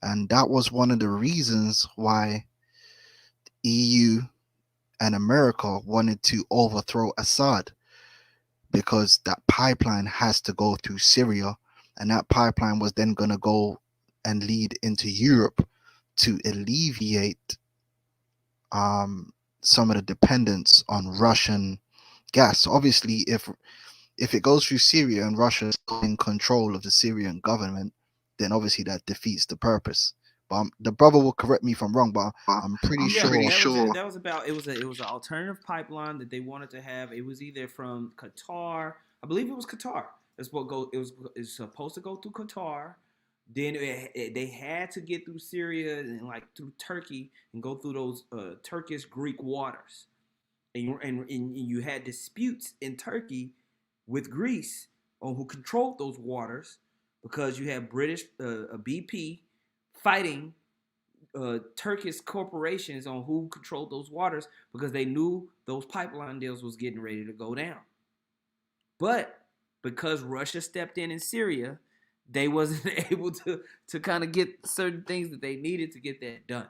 And that was one of the reasons why EU and America wanted to overthrow Assad, because that pipeline has to go through Syria, and that pipeline was then going to go and lead into Europe to alleviate some of the dependence on Russian gas. Obviously, if it goes through Syria and Russia is in control of the Syrian government, then obviously that defeats the purpose. But the brother will correct me if I'm wrong, but I'm pretty sure. That was about it was an alternative pipeline that they wanted to have. It was either from Qatar, I believe it was Qatar. It's supposed to go through Qatar. Then they had to get through Syria and like through Turkey and go through those Turkish Greek waters. And you had disputes in Turkey with Greece on who controlled those waters, because you had British BP fighting Turkish corporations on who controlled those waters, because they knew those pipeline deals was getting ready to go down. But because Russia stepped in Syria, they wasn't able to kind of get certain things that they needed to get that done.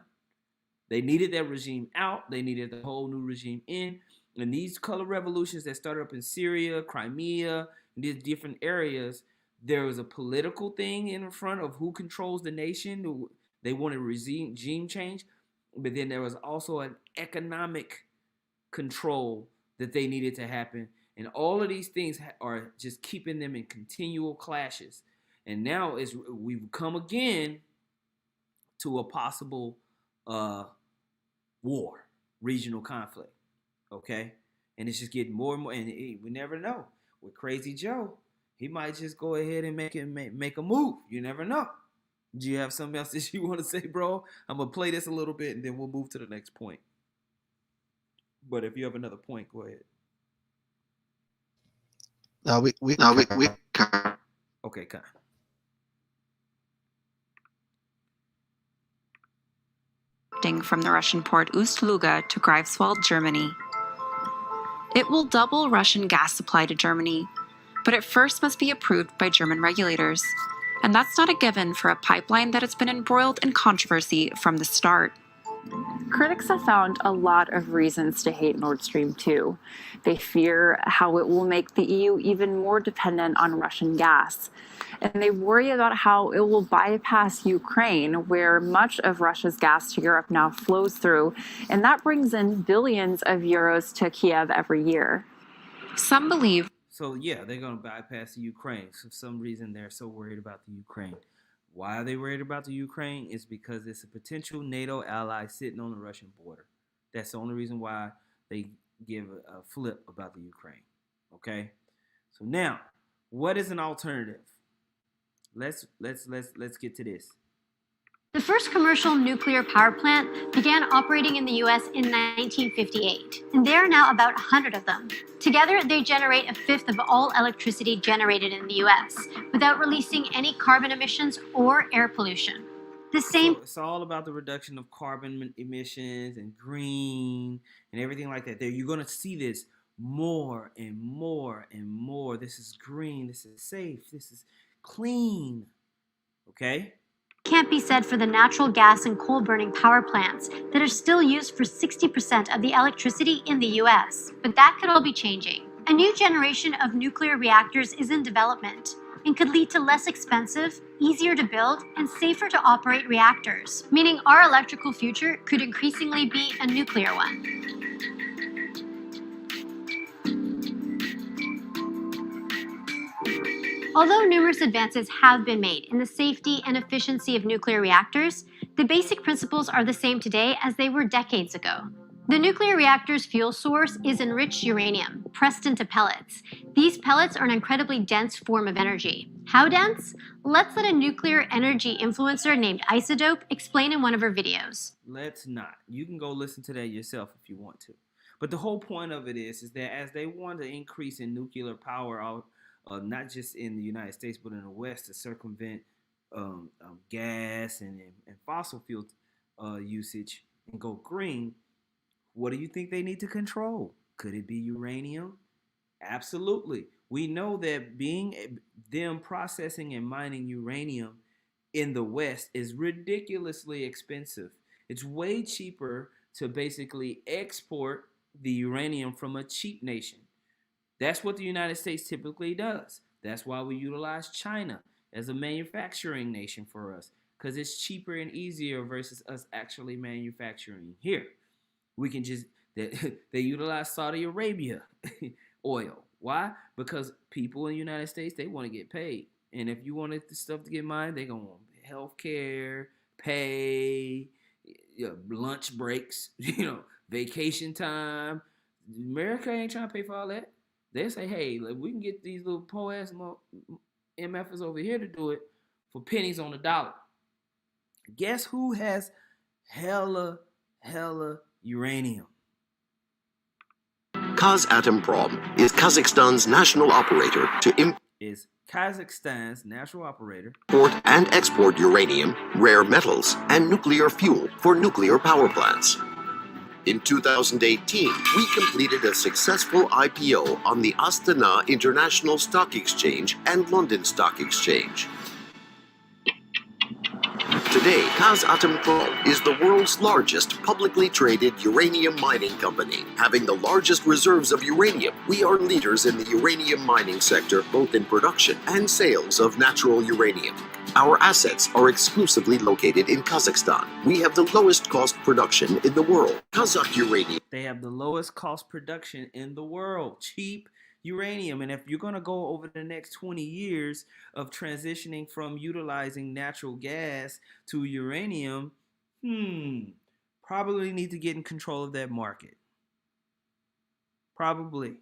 They needed that regime out. They needed the whole new regime in. And these color revolutions that started up in Syria, Crimea, and these different areas, there was a political thing in front of who controls the nation. They wanted regime change. But then there was also an economic control that they needed to happen. And all of these things are just keeping them in continual clashes. And now we've come again to a possible war, regional conflict, okay? And it's just getting more and more, and we never know. With Crazy Joe, he might just go ahead and make a move. You never know. Do you have something else that you want to say, bro? I'm going to play this a little bit, and then we'll move to the next point. But if you have another point, go ahead. Okay, kind. From the Russian port Ust-Luga to Greifswald, Germany. It will double Russian gas supply to Germany, but it first must be approved by German regulators. And that's not a given for a pipeline that has been embroiled in controversy from the start. Critics have found a lot of reasons to hate Nord Stream 2. They fear how it will make the EU even more dependent on Russian gas. And they worry about how it will bypass Ukraine, where much of Russia's gas to Europe now flows through, and that brings in billions of euros to Kiev every year. Some believe. So yeah, they're going to bypass the Ukraine. For some reason, they're so worried about the Ukraine. Why are they worried about the Ukraine? It's because it's a potential NATO ally sitting on the Russian border. That's the only reason why they give a flip about the Ukraine. Okay? So now, what is an alternative? Let's get to this. The first commercial nuclear power plant began operating in the U.S. in 1958, and there are now about 100 of them. Together, they generate a fifth of all electricity generated in the U.S., without releasing any carbon emissions or air pollution. So it's all about the reduction of carbon emissions and green and everything like that. You're going to see this more and more and more. This is green. This is safe. This is clean. Okay? Can't be said for the natural gas and coal-burning power plants that are still used for 60% of the electricity in the U.S., but that could all be changing. A new generation of nuclear reactors is in development and could lead to less expensive, easier to build, and safer to operate reactors, meaning our electrical future could increasingly be a nuclear one. Although numerous advances have been made in the safety and efficiency of nuclear reactors, the basic principles are the same today as they were decades ago. The nuclear reactor's fuel source is enriched uranium, pressed into pellets. These pellets are an incredibly dense form of energy. How dense? Let's let a nuclear energy influencer named Isodope explain in one of her videos. Let's not. You can go listen to that yourself if you want to. But the whole point of it is that as they want to increase in nuclear power not just in the United States, but in the West to circumvent gas and fossil fuel usage and go green, what do you think they need to control? Could it be uranium? Absolutely. We know that them processing and mining uranium in the West is ridiculously expensive. It's way cheaper to basically export the uranium from a cheap nation. That's what the United States typically does. That's why we utilize China as a manufacturing nation for us, because it's cheaper and easier versus us actually manufacturing here. We can just, they utilize Saudi Arabia oil. Why? Because people in the United States, they want to get paid. And if you wanted the stuff to get mined, they're going to want health care, pay, lunch breaks, vacation time. America ain't trying to pay for all that. They say, hey, we can get these little po-ass MFers over here to do it for pennies on the dollar. Guess who has hella uranium? Kazatomprom is Kazakhstan's national operator to import and export uranium, rare metals, and nuclear fuel for nuclear power plants. In 2018, we completed a successful IPO on the Astana International Stock Exchange and London Stock Exchange. Today, Kazatomprom is the world's largest publicly traded uranium mining company. Having the largest reserves of uranium, we are leaders in the uranium mining sector, both in production and sales of natural uranium. Our assets are exclusively located in Kazakhstan. We have the lowest cost production in the world. Kazakh uranium. They have the lowest cost production in the world. Cheap uranium. And if you're going to go over the next 20 years of transitioning from utilizing natural gas to uranium, probably need to get in control of that market. Probably.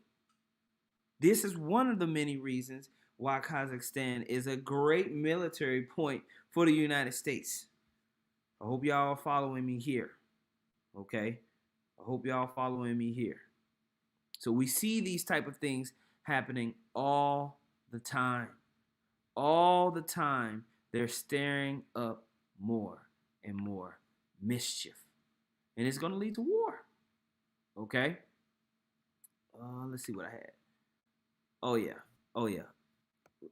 This is one of the many reasons why Kazakhstan is a great military point for the United States. I hope y'all are following me here. Okay? I hope y'all are following me here. So we see these type of things happening all the time. All the time, they're stirring up more and more mischief. And it's going to lead to war. Okay? Let's see what I had. Oh, yeah.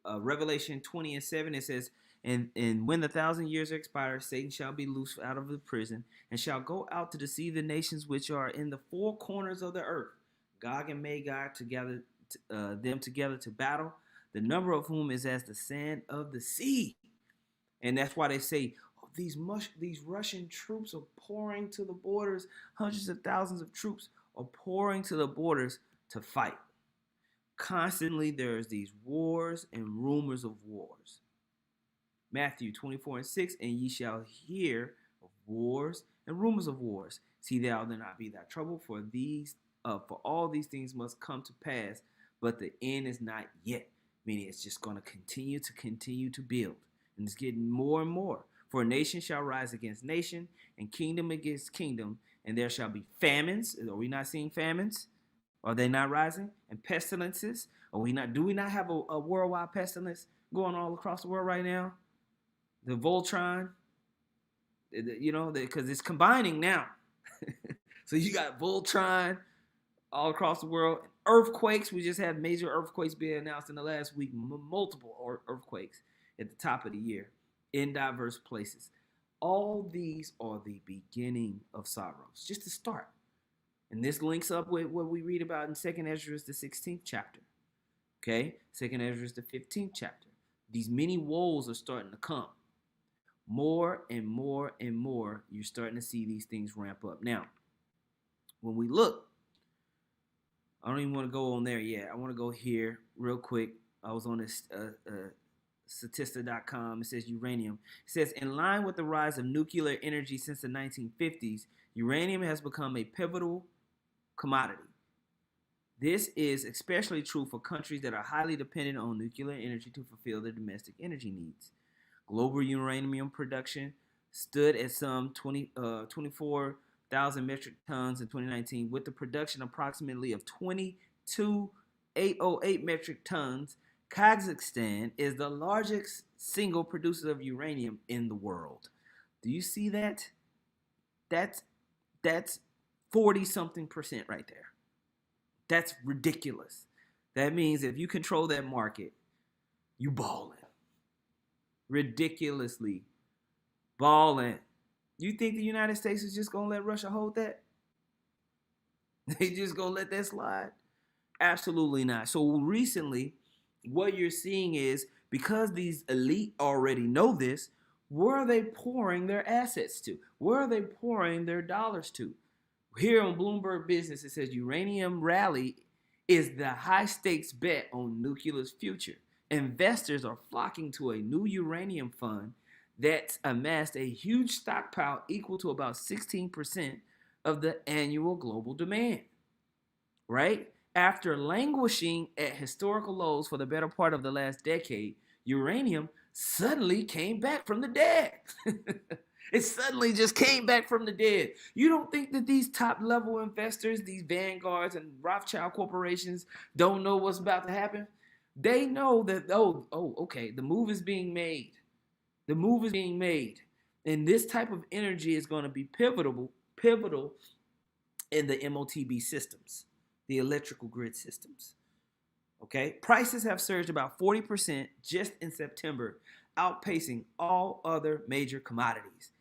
Revelation 20:7, it says, and when the 1,000 years are expired, Satan shall be loosed out of the prison and shall go out to deceive the nations which are in the four corners of the earth, Gog and Magog, together them together to battle, the number of whom is as the sand of the sea. And that's why they say, oh, these Russian troops are pouring to the borders. Hundreds of thousands of troops are pouring to the borders to fight. Constantly there's these wars and rumors of wars. Matthew 24:6, and ye shall hear of wars and rumors of wars. See thou there not be thy trouble, for all these things must come to pass, but the end is not yet. Meaning it's just going to continue to build. And it's getting more and more. For nation shall rise against nation, and kingdom against kingdom, and there shall be famines. Are we not seeing famines? Are they not rising? And pestilences? Do we not have a worldwide pestilence going all across the world right now? The Voltron, because it's combining now. So you got Voltron all across the world. Earthquakes, we just had major earthquakes being announced in the last week. Multiple earthquakes at the top of the year in diverse places. All these are the beginning of sorrows, just to start. And this links up with what we read about in 2nd Ezra, the 16th chapter. Okay? 2nd Ezra, the 15th chapter. These many woes are starting to come. More and more and more, you're starting to see these things ramp up. Now, when we look, I don't even want to go on there yet. I want to go here real quick. I was on this Statista.com. It says uranium. It says, in line with the rise of nuclear energy since the 1950s, uranium has become a pivotal commodity. This is especially true for countries that are highly dependent on nuclear energy to fulfill their domestic energy needs. Global uranium production stood at some 24,000 metric tons in 2019, with the production approximately of 22,808 metric tons Kazakhstan is the largest single producer of uranium in the world. Do you see that? That's 40 something percent right there. That's ridiculous. That means if you control that market, you balling. Ridiculously balling. You think the United States is just gonna let Russia hold that? They just gonna let that slide? Absolutely not. So recently, what you're seeing is because these elite already know this, where are they pouring their assets to? Where are they pouring their dollars to? Here on Bloomberg Business, it says uranium rally is the high stakes bet on nuclear's future. Investors are flocking to a new uranium fund that's amassed a huge stockpile equal to about 16% of the annual global demand. Right? After languishing at historical lows for the better part of the last decade, uranium suddenly came back from the dead. It suddenly just came back from the dead. You don't think that these top level investors, these Vanguards and Rothschild corporations, don't know what's about to happen? They know that, okay, the move is being made. The move is being made. And this type of energy is going to be pivotal in the MOTB systems, the electrical grid systems. Okay, prices have surged about 40% just in September, outpacing all other major commodities.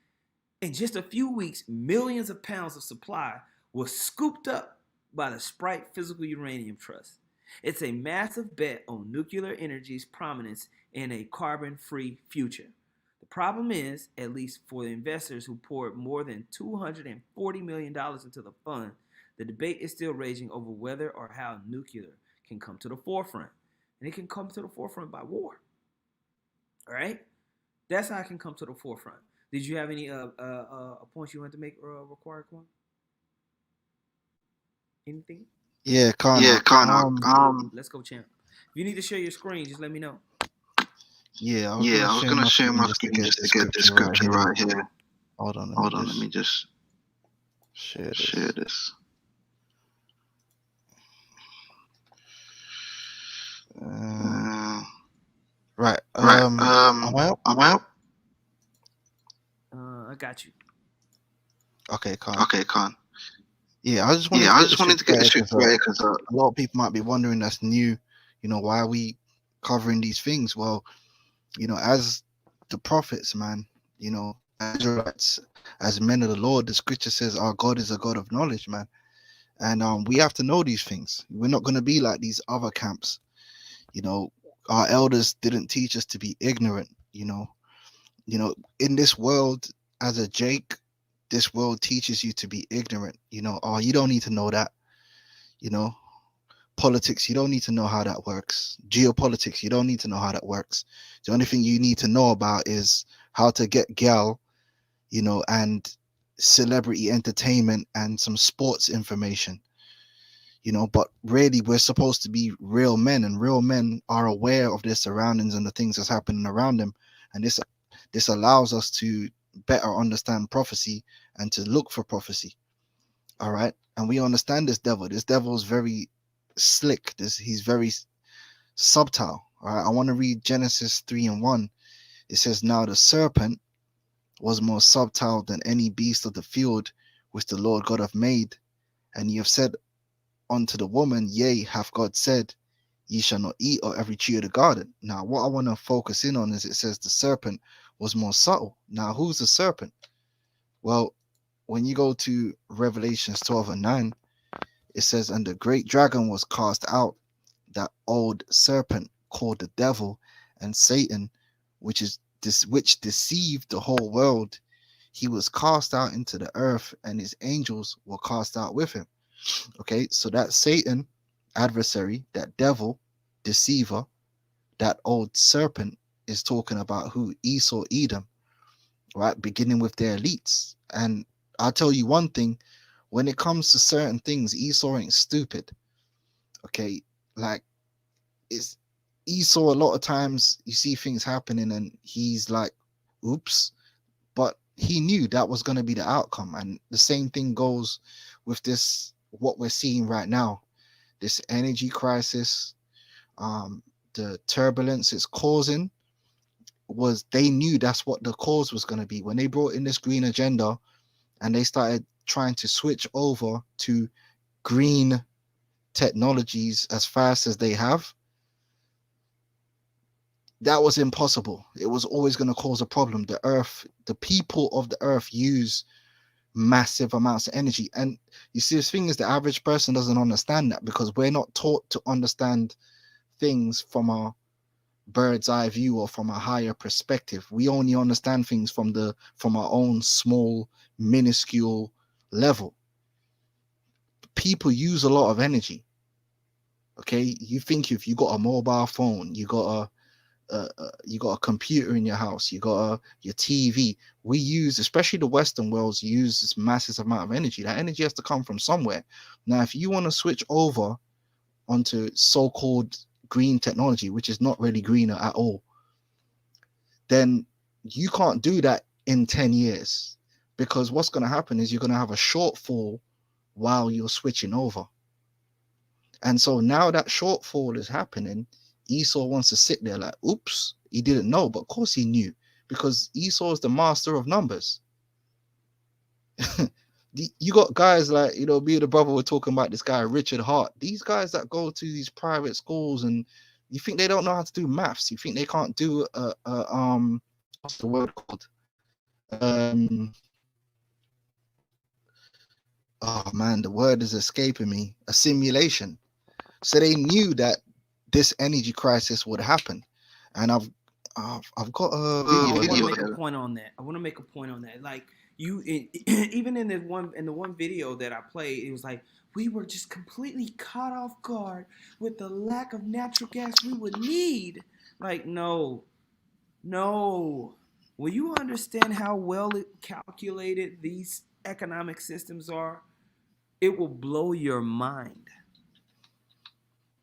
In just a few weeks, millions of pounds of supply was scooped up by the Sprite Physical Uranium Trust. It's a massive bet on nuclear energy's prominence in a carbon-free future. The problem is, at least for the investors who poured more than $240 million into the fund, the debate is still raging over whether or how nuclear can come to the forefront. And it can come to the forefront by war. All right? That's how it can come to the forefront. Did you have any points you wanted to make, required, Quan? Anything? Yeah, Khan. Let's go, champ. If you need to share your screen, just let me know. Yeah, I was gonna share my screen just to get this scripture right here. Hold on, let me just share this. Right. Am I up? I got you. Okay, Khan. Yeah, I just wanted to get this scripture right because a lot of people might be wondering that's new. Why are we covering these things? Well, as the prophets, man, as Israelites, as men of the Lord, the scripture says our God is a God of knowledge, man. And we have to know these things. We're not going to be like these other camps. Our elders didn't teach us to be ignorant. In this world, as a Jake, this world teaches you to be ignorant. You don't need to know that. Politics, you don't need to know how that works. Geopolitics, you don't need to know how that works. The only thing you need to know about is how to get gal, and celebrity entertainment and some sports information. But really we're supposed to be real men, and real men are aware of their surroundings and the things that's happening around them. And this allows us to better understand prophecy and to look for prophecy. All right. And we understand this devil. This devil is very slick. He's very subtle. All right. I want to read Genesis 3:1. It says, now the serpent was more subtle than any beast of the field which the Lord God hath made. And ye have said unto the woman, yea, hath God said, ye shall not eat of every tree of the garden. Now, what I want to focus in on is it says the serpent was more subtle. Now, who's the serpent? Well, when you go to Revelations 12:9, it says, and the great dragon was cast out, that old serpent called the devil and Satan, which deceived the whole world. He was cast out into the earth, and his angels were cast out with him. Okay, so that Satan, adversary, that devil, deceiver, that old serpent is talking about who? Esau, Edom, right? Beginning with their elites. And I'll tell you one thing, when it comes to certain things, Esau ain't stupid. Okay, like it's Esau, a lot of times you see things happening and he's like, oops, but he knew that was going to be the outcome. And the same thing goes with this, what we're seeing right now, this energy crisis, the turbulence it's causing was, they knew that's what the cause was going to be when they brought in this green agenda, and they started trying to switch over to green technologies as fast as they have. That was impossible. It was always going to cause a problem. The earth, the people of the earth use massive amounts of energy. And you see, the thing is, the average person doesn't understand that, because we're not taught to understand things from a bird's eye view or from a higher perspective. We only understand things from our own small, minuscule level. People use a lot of energy. Okay, you think if you got a mobile phone, you got a computer in your house, you got your TV. We use, especially the Western worlds, use this massive amount of energy. That energy has to come from somewhere. Now, if you want to switch over onto so-called green technology, which is not really greener at all, then you can't do that in 10 years, because what's going to happen is you're going to have a shortfall while you're switching over. And so now that shortfall is happening, Esau wants to sit there like, oops, he didn't know, but of course he knew, because Esau is the master of numbers. You got guys like, me and the brother were talking about this guy, Richard Hart. These guys that go to these private schools, and you think they don't know how to do maths. You think they can't do what's the word called? Oh man, the word is escaping me. A simulation. So they knew that this energy crisis would happen. And I've got a video. I want to make a point on that. Like, you, even in the one video that I played, it was like, we were just completely caught off guard with the lack of natural gas we would need. Like, no. Will you understand how well calculated these economic systems are? It will blow your mind.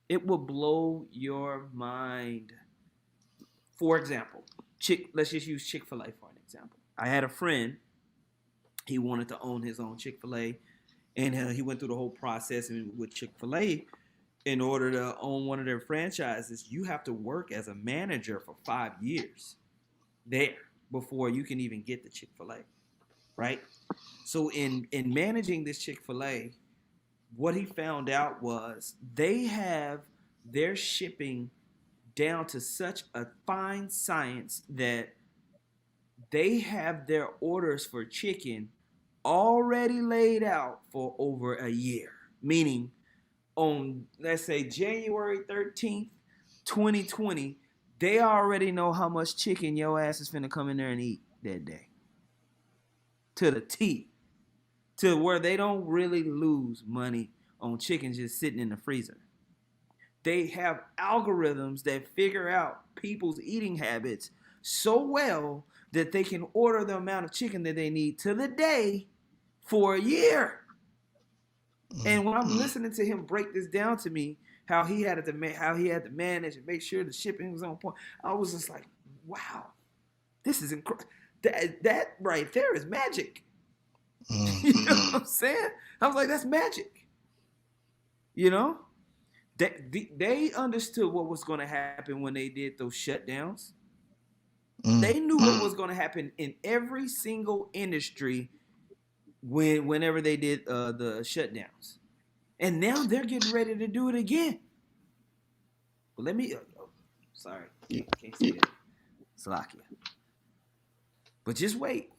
It will blow your mind. For example, let's just use Chick-fil-A for an example. I had a friend. He wanted to own his own Chick-fil-A, and he went through the whole process. And with Chick-fil-A, in order to own one of their franchises, you have to work as a manager for 5 years there before you can even get the Chick-fil-A, right? So in managing this Chick-fil-A, what he found out was they have their shipping down to such a fine science that they have their orders for chicken already laid out for over a year. Meaning, on, let's say, January 13th, 2020, they already know how much chicken your ass is finna come in there and eat that day. To the T. To where they don't really lose money on chicken just sitting in the freezer. They have algorithms that figure out people's eating habits so well that they can order the amount of chicken that they need to the day for a year. And when I'm listening to him break this down to me, how he had to manage and make sure the shipping was on point, I was just like, wow, this is incredible. That right there is magic. You know what I'm saying? I was like, that's magic. They understood what was going to happen when they did those shutdowns. They knew what was going to happen in every single industry whenever they did the shutdowns. And now they're getting ready to do it again. But let me... sorry. I can't say that. Slovakia. But just wait.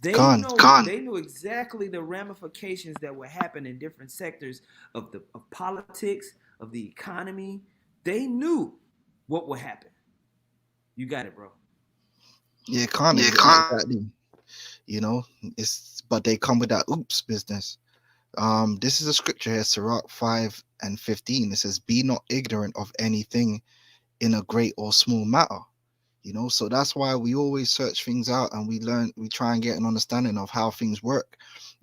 They knew exactly the ramifications that would happen in different sectors of politics, of the economy. They knew what would happen. You got it, bro. Yeah, exactly. But they come with that oops business. This is a scripture here, Sirach 5:15. It says, "Be not ignorant of anything in a great or small matter." So that's why we always search things out, and we try and get an understanding of how things work.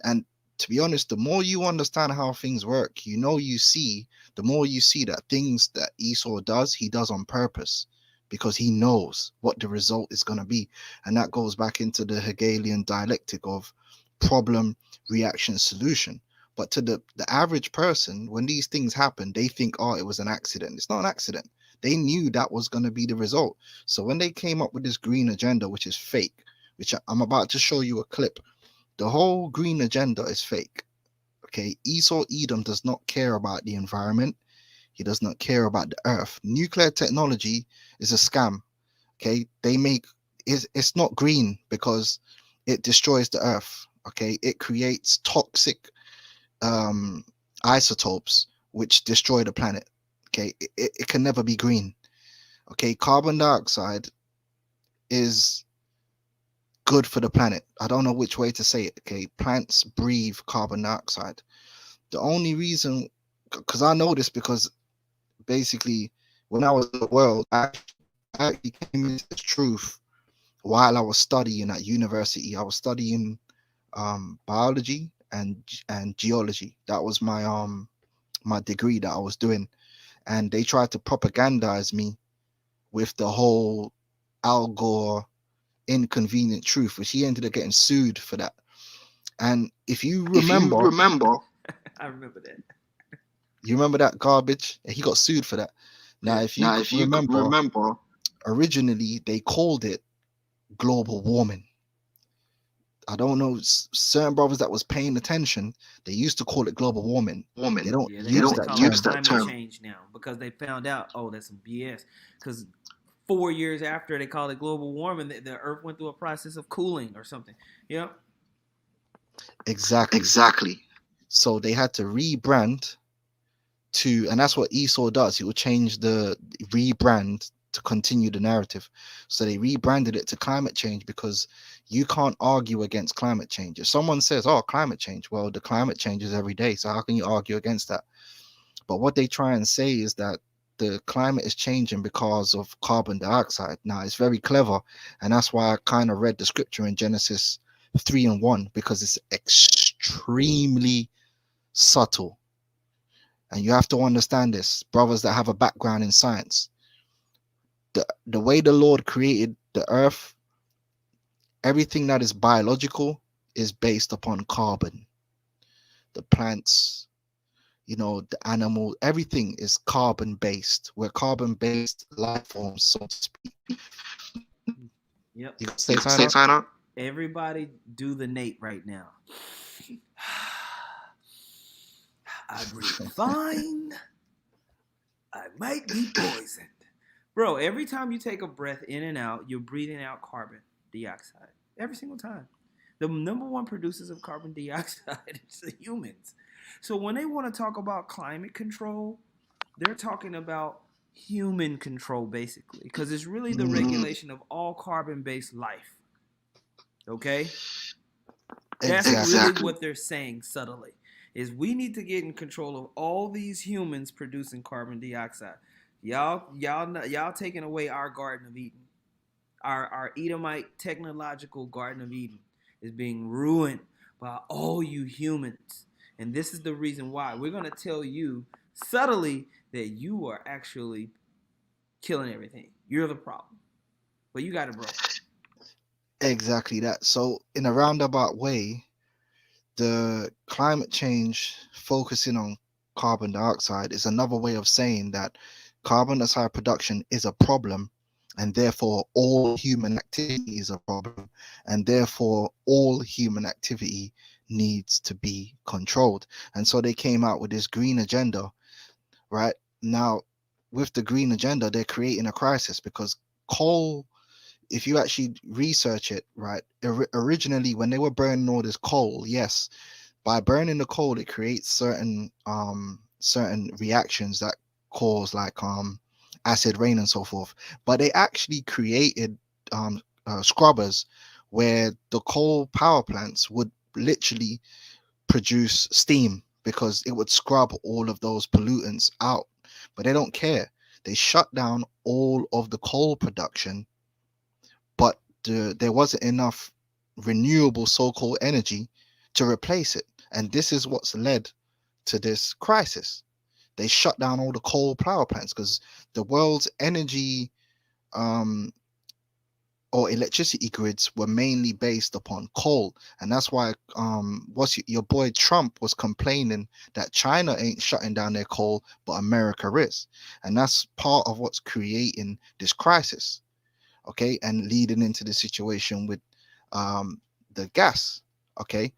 And to be honest, the more you understand how things work, the more you see that things that Esau does, he does on purpose, because he knows what the result is going to be. And that goes back into the Hegelian dialectic of problem, reaction, solution. But to the average person, when these things happen, they think, oh, it was an accident. It's not an accident. They knew that was going to be the result. So when they came up with this green agenda, which is fake, which I'm about to show you a clip, the whole green agenda is fake. Okay, Esau Edom does not care about the environment. He does not care about the earth. Nuclear technology is a scam. Okay, it's not green because it destroys the earth. Okay, it creates toxic isotopes which destroy the planet. Okay, it can never be green. Okay, carbon dioxide is good for the planet. I don't know which way to say it. Okay, plants breathe carbon dioxide. The only reason, because I know this, because basically when I was in the world, I actually came into this truth while I was studying at university. I was studying biology and geology. That was my my degree that I was doing, and they tried to propagandize me with the whole Al Gore inconvenient truth, which he ended up getting sued for that. And if you remember, I remember that. you remember that garbage? He got sued for that. Now, if you remember, originally they called it global warming. I don't know, certain brothers that was paying attention, they used to call it global warming. They don't use that term. Climate change now because they found out, oh, that's some BS. Because 4 years after they called it global warming, the Earth went through a process of cooling or something. You know? Exactly. So they had to rebrand to, and that's what Esau does. He will change the rebrand to continue the narrative. So they rebranded it to climate change because you can't argue against climate change. If someone says, oh, climate change, well, the climate changes every day. So how can you argue against that? But what they try and say is that the climate is changing because of carbon dioxide. Now, it's very clever. And that's why I kind of read the scripture in Genesis 3:1, because it's extremely subtle. And you have to understand this, brothers that have a background in science. The way the Lord created the earth, everything that is biological is based upon carbon. The plants, the animal, everything is carbon based. We're carbon based life forms, so to speak. Yep. You can say sign up. Everybody do the Nate right now. I breathe fine. I might be poisoned. Bro, every time you take a breath in and out, you're breathing out carbon dioxide. Every single time. The number one producers of carbon dioxide is the humans. So when they want to talk about climate control, they're talking about human control, basically. Because it's really the regulation of all carbon-based life. Okay? That's really what they're saying subtly. Is we need to get in control of all these humans producing carbon dioxide. Y'all taking away our Garden of Eden. Our Edomite technological Garden of Eden is being ruined by all you humans. And this is the reason why. We're going to tell you subtly that you are actually killing everything. You're the problem. But you got it, bro. Exactly that. So in a roundabout way, the climate change focusing on carbon dioxide is another way of saying that carbon dioxide production is a problem, and therefore all human activity is a problem, and therefore all human activity needs to be controlled. And so they came out with this green agenda. Right now, with the green agenda, they're creating a crisis because coal, if you actually research it, right, originally when they were burning all this coal, yes, by burning the coal, it creates certain reactions that cause like acid rain and so forth. But they actually created scrubbers where the coal power plants would literally produce steam because it would scrub all of those pollutants out. But they don't care. They shut down all of the coal production, but there wasn't enough renewable so-called energy to replace it. And this is what's led to this crisis. They shut down all the coal power plants because the world's energy or electricity grids were mainly based upon coal, and that's why your boy Trump was complaining that China ain't shutting down their coal, but America is, and that's part of what's creating this crisis, okay, and leading into the situation with the gas, okay.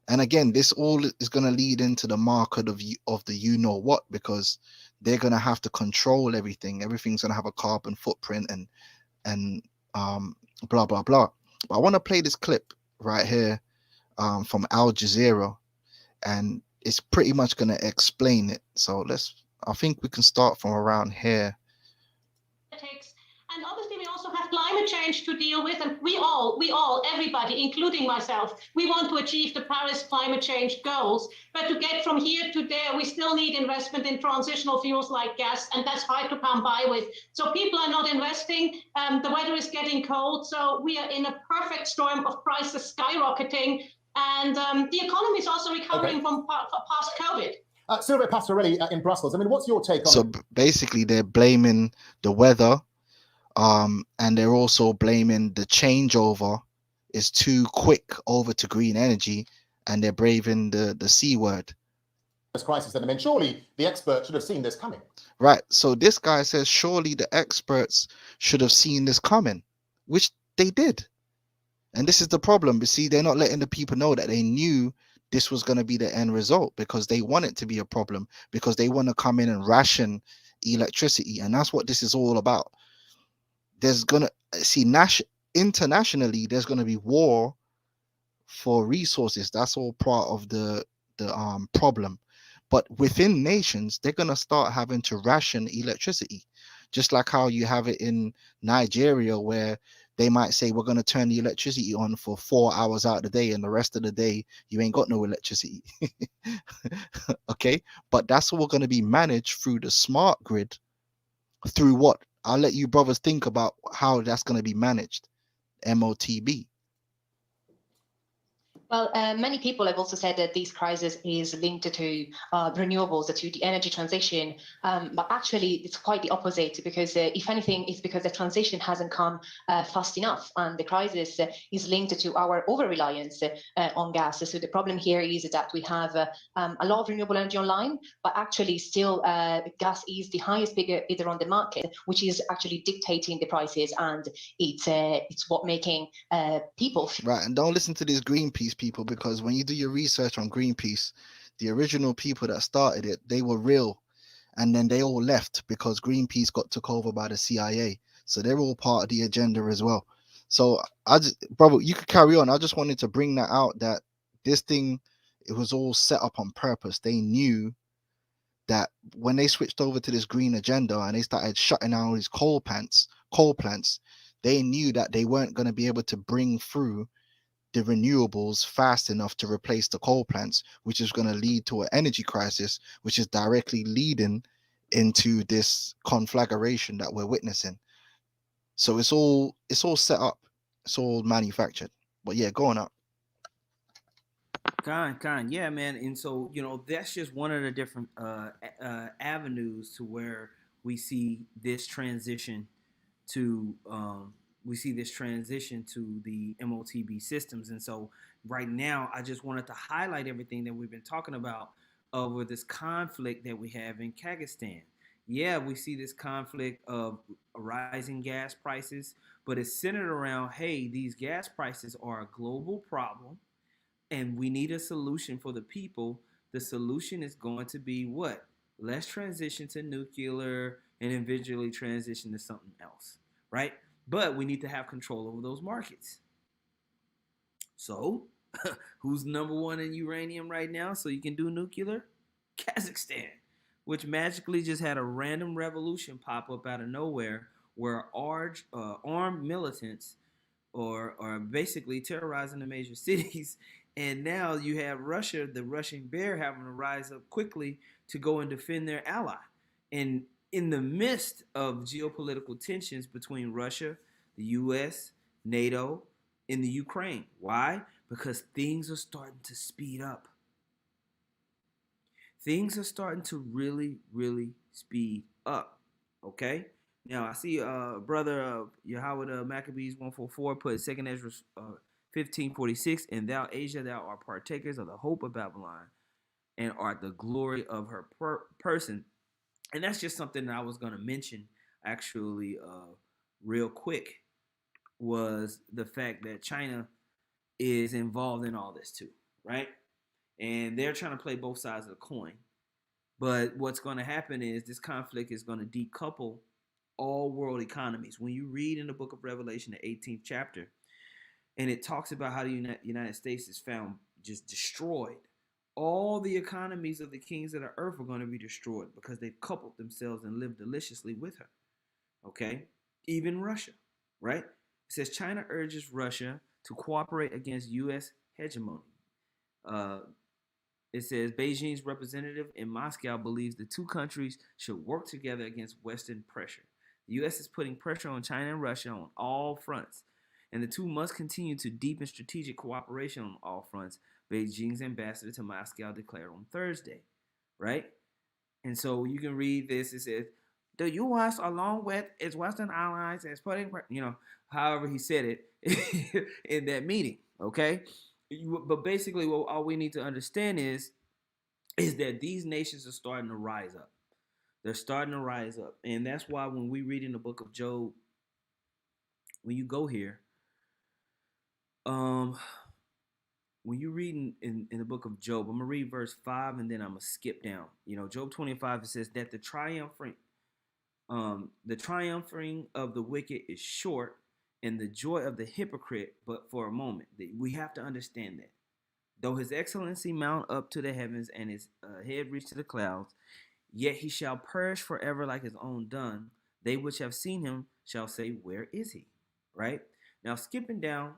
And again, this all is going to lead into the market of the you know what, because they're going to have to control everything. Everything's going to have a carbon footprint and blah blah blah. But I want to play this clip right here from Al Jazeera, and it's pretty much going to explain it. So I think we can start from around here. And obviously, we also have climate change to deal with, and we all, everybody, including myself, we want to achieve the Paris climate change goals. But to get from here to there, we still need investment in transitional fuels like gas, and that's hard to come by with. So people are not investing. The weather is getting cold, so we are in a perfect storm of prices skyrocketing, and the economy is also recovering from past COVID. Silvia Pastorelli in Brussels. I mean, what's your take on So basically, they're blaming the weather. And they're also blaming the changeover is too quick over to green energy, and they're braving the C word. this crisis? Then I mean, surely the experts should have seen this coming. Right. So this guy says surely the experts should have seen this coming, which they did. And this is the problem. But see, they're not letting the people know that they knew this was going to be the end result, because they want it to be a problem, because they want to come in and ration electricity. And that's what this is all about. There's gonna internationally, there's gonna be war for resources. That's all part of the problem. But within nations, they're gonna start having to ration electricity, just like how you have it in Nigeria, where they might say we're gonna turn the electricity on for 4 hours out of the day, and the rest of the day you ain't got no electricity. Okay, but that's all gonna be managed through the smart grid. Through what? I'll let you brothers think about how that's going to be managed. MOTB. Well, many people have also said that this crisis is linked to renewables, to the energy transition, but actually it's quite the opposite, because if anything, it's because the transition hasn't come fast enough, and the crisis is linked to our over-reliance on gas. So the problem here is that we have a lot of renewable energy online, but actually still gas is the highest bidder on the market, which is actually dictating the prices, and it's what making people... Right, and don't listen to this Greenpeace people, because when you do your research on Greenpeace, the original people that started it, they were real, and then they all left because Greenpeace got took over by the CIA. So they're all part of the agenda as well. So brother, you could carry on. I just wanted to bring that out, that this thing, it was all set up on purpose. They knew that when they switched over to this green agenda and they started shutting down all these coal plants, they knew that they weren't going to be able to bring through the renewables fast enough to replace the coal plants, which is going to lead to an energy crisis, which is directly leading into this conflagration that we're witnessing. So it's all set up, it's all manufactured. But yeah, going up. Yeah, man. And so, that's just one of the different avenues to where we see this transition to the MOTB systems. And so right now, I just wanted to highlight everything that we've been talking about over this conflict that we have in Kazakhstan. Yeah, we see this conflict of rising gas prices, but it's centered around, hey, these gas prices are a global problem, and we need a solution for the people. The solution is going to be what? Let's transition to nuclear and eventually transition to something else, right? But we need to have control over those markets. So, who's number one in uranium right now so you can do nuclear? Kazakhstan, which magically just had a random revolution pop up out of nowhere where armed militants are basically terrorizing the major cities. And now you have Russia, the Russian bear, having to rise up quickly to go and defend their ally. And in the midst of geopolitical tensions between Russia, the U.S., NATO, and the Ukraine. Why? Because things are starting to speed up. Things are starting to really, really speed up, okay? Now I see brother Yahweh Maccabees 144 put second Ezra 1546, and thou Asia, thou art partakers of the hope of Babylon, and art the glory of her person. And that's just something that I was going to mention actually real quick, was the fact that China is involved in all this too, right? And they're trying to play both sides of the coin. But what's going to happen is this conflict is going to decouple all world economies. When you read in the book of Revelation, the 18th chapter, and it talks about how the United States is found just destroyed, all the economies of the kings of the earth are going to be destroyed because they've coupled themselves and lived deliciously with her. Okay? Even Russia, right? It says China urges Russia to cooperate against U.S. hegemony. It says Beijing's representative in Moscow believes the two countries should work together against Western pressure. The U.S. is putting pressure on China and Russia on all fronts, and the two must continue to deepen strategic cooperation on all fronts, Beijing's ambassador to Moscow declared on Thursday, right? And so you can read this. It says, the U.S., along with its Western allies, is putting, however he said it in that meeting, okay? But basically, what all we need to understand is that these nations are starting to rise up. They're starting to rise up. And that's why when we read in the book of Job, when you go here, when you read in the book of Job, I'm going to read verse 5 and then I'm going to skip down. Job 25, it says that the triumphing of the wicked is short, and the joy of the hypocrite but for a moment. We have to understand that. Though his excellency mount up to the heavens and his head reach to the clouds, yet he shall perish forever like his own dung. They which have seen him shall say, where is he? Right? Now, skipping down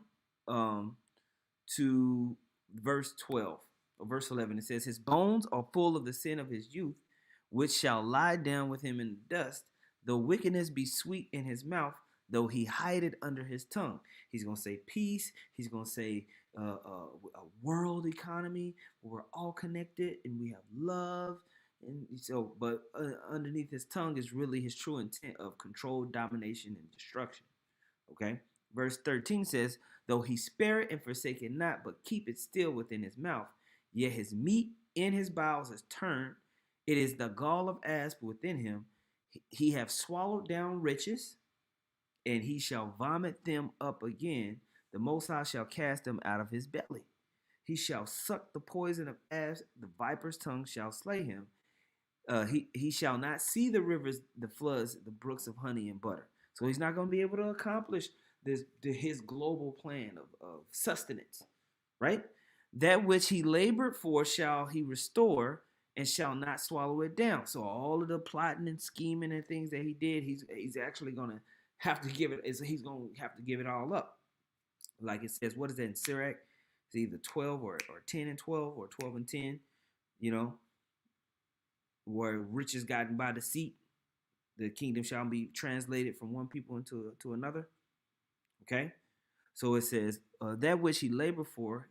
to verse 12 or verse 11, it says, his bones are full of the sin of his youth, which shall lie down with him in the dust. Though wickedness be sweet in his mouth, though he hide it under his tongue. He's going to say peace. He's going to say a world economy where we're all connected and we have love. And so, but underneath his tongue is really his true intent of control, domination, and destruction. Okay. Verse 13 says, though he spare it and forsake it not, but keep it still within his mouth, yet his meat in his bowels is turned. It is the gall of asp within him. He have swallowed down riches, and he shall vomit them up again. The Most High shall cast them out of his belly. He shall suck the poison of asp. The viper's tongue shall slay him. He shall not see the rivers, the floods, the brooks of honey and butter. So he's not going to be able to accomplish his global plan of sustenance, right? That which he labored for shall he restore, and shall not swallow it down. So all of the plotting and scheming and things that he did, he's actually going to have to give it. He's going to have to give it all up. Like it says, what is that in Sirach? It's either 12 or 10 and 12 or 12 and 10, where riches gotten by deceit, the kingdom shall be translated from one people into another. Okay, so it says that which he labored for,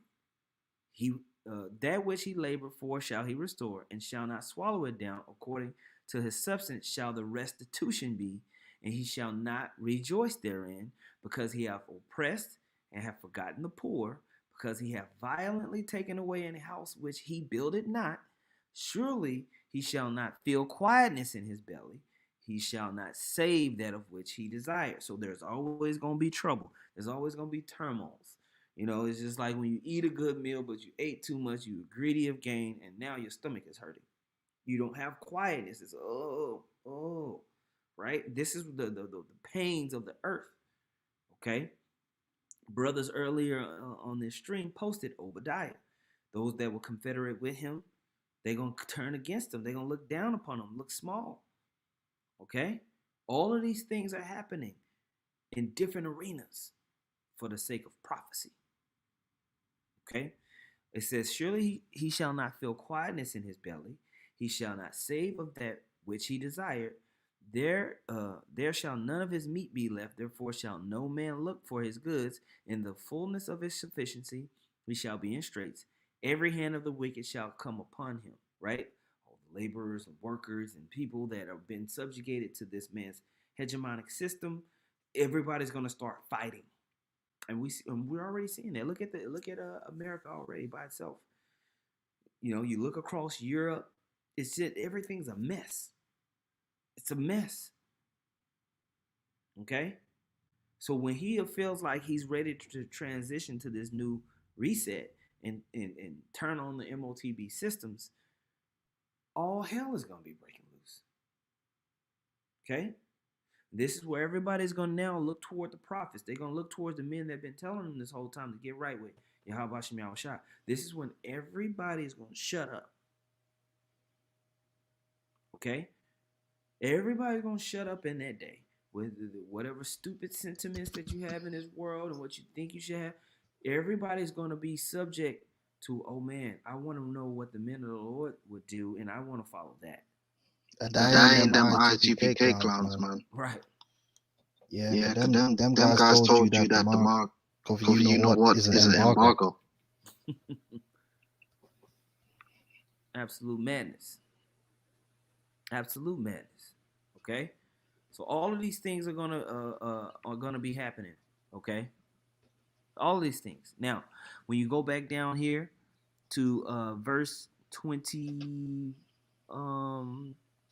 shall he restore, and shall not swallow it down. According to his substance shall the restitution be, and he shall not rejoice therein, because he hath oppressed and hath forgotten the poor, because he hath violently taken away an house which he builded not. Surely he shall not feel quietness in his belly. He shall not save that of which he desires. So there's always going to be trouble. There's always going to be turmoils. It's just like when you eat a good meal, but you ate too much, you were greedy of gain, and now your stomach is hurting. You don't have quietness. It's, right? This is the pains of the earth, okay? Brothers earlier on this stream posted Obadiah. Those that were confederate with him, they're going to turn against him. They're going to look down upon him, look small. Okay? All of these things are happening in different arenas for the sake of prophecy. Okay? It says, surely he shall not feel quietness in his belly. He shall not save of that which he desired. There shall none of his meat be left. Therefore shall no man look for his goods. In the fullness of his sufficiency he shall be in straits. Every hand of the wicked shall come upon him. Right? All the laborers and workers and people that have been subjugated to this man's hegemonic system, everybody's going to start fighting. And we're already seeing that. Look at America already by itself. You look across Europe, it's just everything's a mess. It's a mess. Okay? So when he feels like he's ready to transition to this new reset and turn on the MOTB systems, all hell is going to be breaking loose. Okay? This is where everybody's going to now look toward the prophets. They're going to look towards the men that have been telling them this whole time to get right with Yahweh Shem Yahweh Shah. This is when everybody is going to shut up. Okay? Everybody's going to shut up in that day. With whatever stupid sentiments that you have in this world and what you think you should have, everybody's going to be subject to, oh man, I want to know what the men of the Lord would do, and I want to follow that. That ain't them IGPK clowns, man. Right. Yeah, them guys told you that the mark of you know what is an embargo. Absolute madness. Absolute madness. Okay? So all of these things are gonna be happening, okay? All of these things. Now, when you go back down here to verse 20,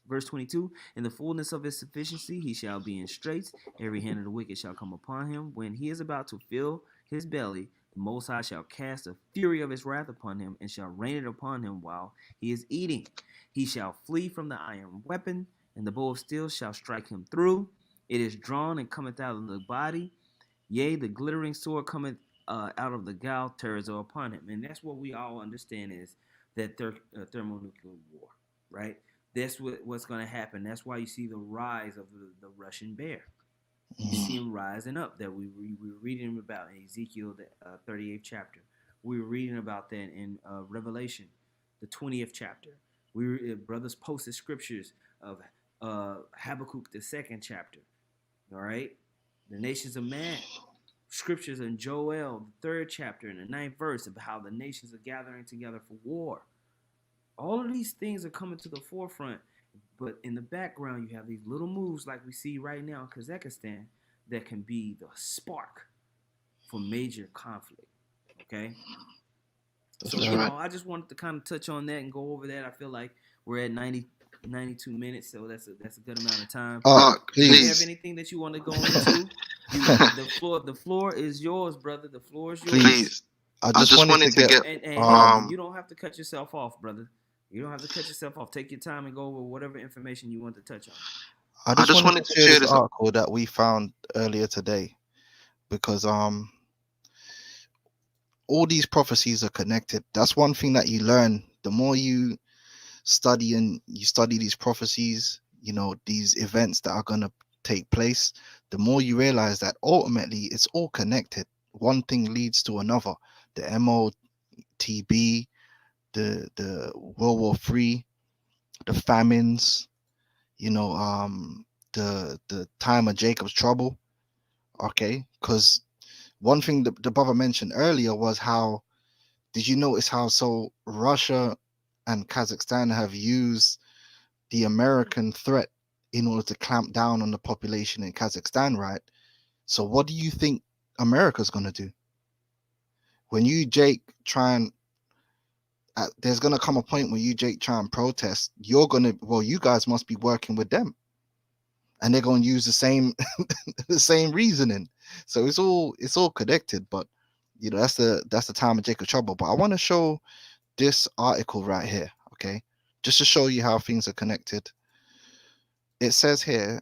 verse 22, in the fullness of his sufficiency he shall be in straits. Every hand of the wicked shall come upon him. When he is about to fill his belly, the Most High shall cast the fury of his wrath upon him and shall rain it upon him while he is eating. He shall flee from the iron weapon, and the bow of steel shall strike him through. It is drawn and cometh out of the body. Yea, the glittering sword cometh out of the gall, tears upon him. And that's what we all understand is that thermonuclear war, right? That's what's going to happen. That's why you see the rise of the Russian bear. You see him rising up that we were reading about in Ezekiel, the 38th chapter. We were reading about that in Revelation, the 20th chapter. Brothers posted scriptures of Habakkuk, the 2nd chapter. All right? The nations are mad. Scriptures in Joel, the 3rd chapter, and the 9th verse of how the nations are gathering together for war. All of these things are coming to the forefront, but in the background, you have these little moves like we see right now in Kazakhstan that can be the spark for major conflict. Okay? So, I just wanted to kind of touch on that and go over that. I feel like we're at 92 minutes, so that's a good amount of time. Do you have anything that you want to go into? The floor is yours, brother. The floor is yours. Please. I just wanted to get and you don't have to cut yourself off, brother. You don't have to cut yourself off. Take your time and go over whatever information you want to touch on. I just wanted to share this article that we found earlier today, because all these prophecies are connected. That's one thing that you learn. The more you study and you study these prophecies, these events that are going to take place, the more you realize that ultimately it's all connected. One thing leads to another. The MOTB, the World War III, the famines, the time of Jacob's trouble. Okay, because one thing the brother mentioned earlier was how, did you notice how Russia and Kazakhstan have used the American threat in order to clamp down on the population in Kazakhstan, right? So what do you think America's going to do? When you, Jake, try and there's going to come a point where you, Jake, try and protest, you guys must be working with them. And they're going to use the same the same reasoning. So it's all connected, but that's the time of Jacob's trouble. But I want to show this article right here, okay? Just to show you how things are connected. It says here,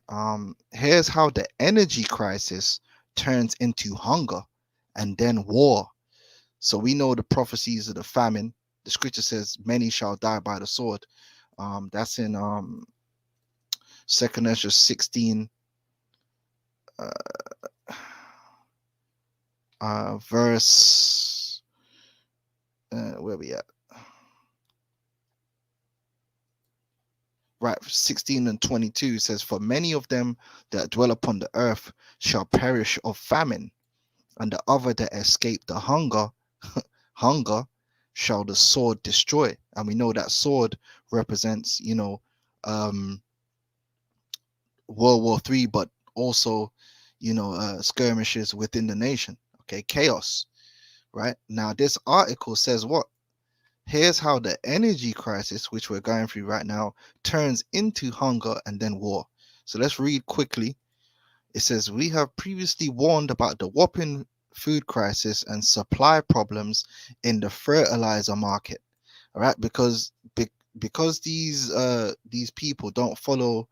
here's how the energy crisis turns into hunger and then war. So we know the prophecies of the famine. The scripture says many shall die by the sword. That's in 2 Ezra 16, verse, where we at? Right, 16 and 22 says, for many of them that dwell upon the earth shall perish of famine, and the other that escape the hunger shall the sword destroy. And we know that sword represents, World War III, but also, skirmishes within the nation. Okay, chaos. Right now, this article says what? Here's how the energy crisis, which we're going through right now, turns into hunger and then war. So let's read quickly. It says, we have previously warned about the whopping food crisis and supply problems in the fertilizer market. All right, because these people don't follow.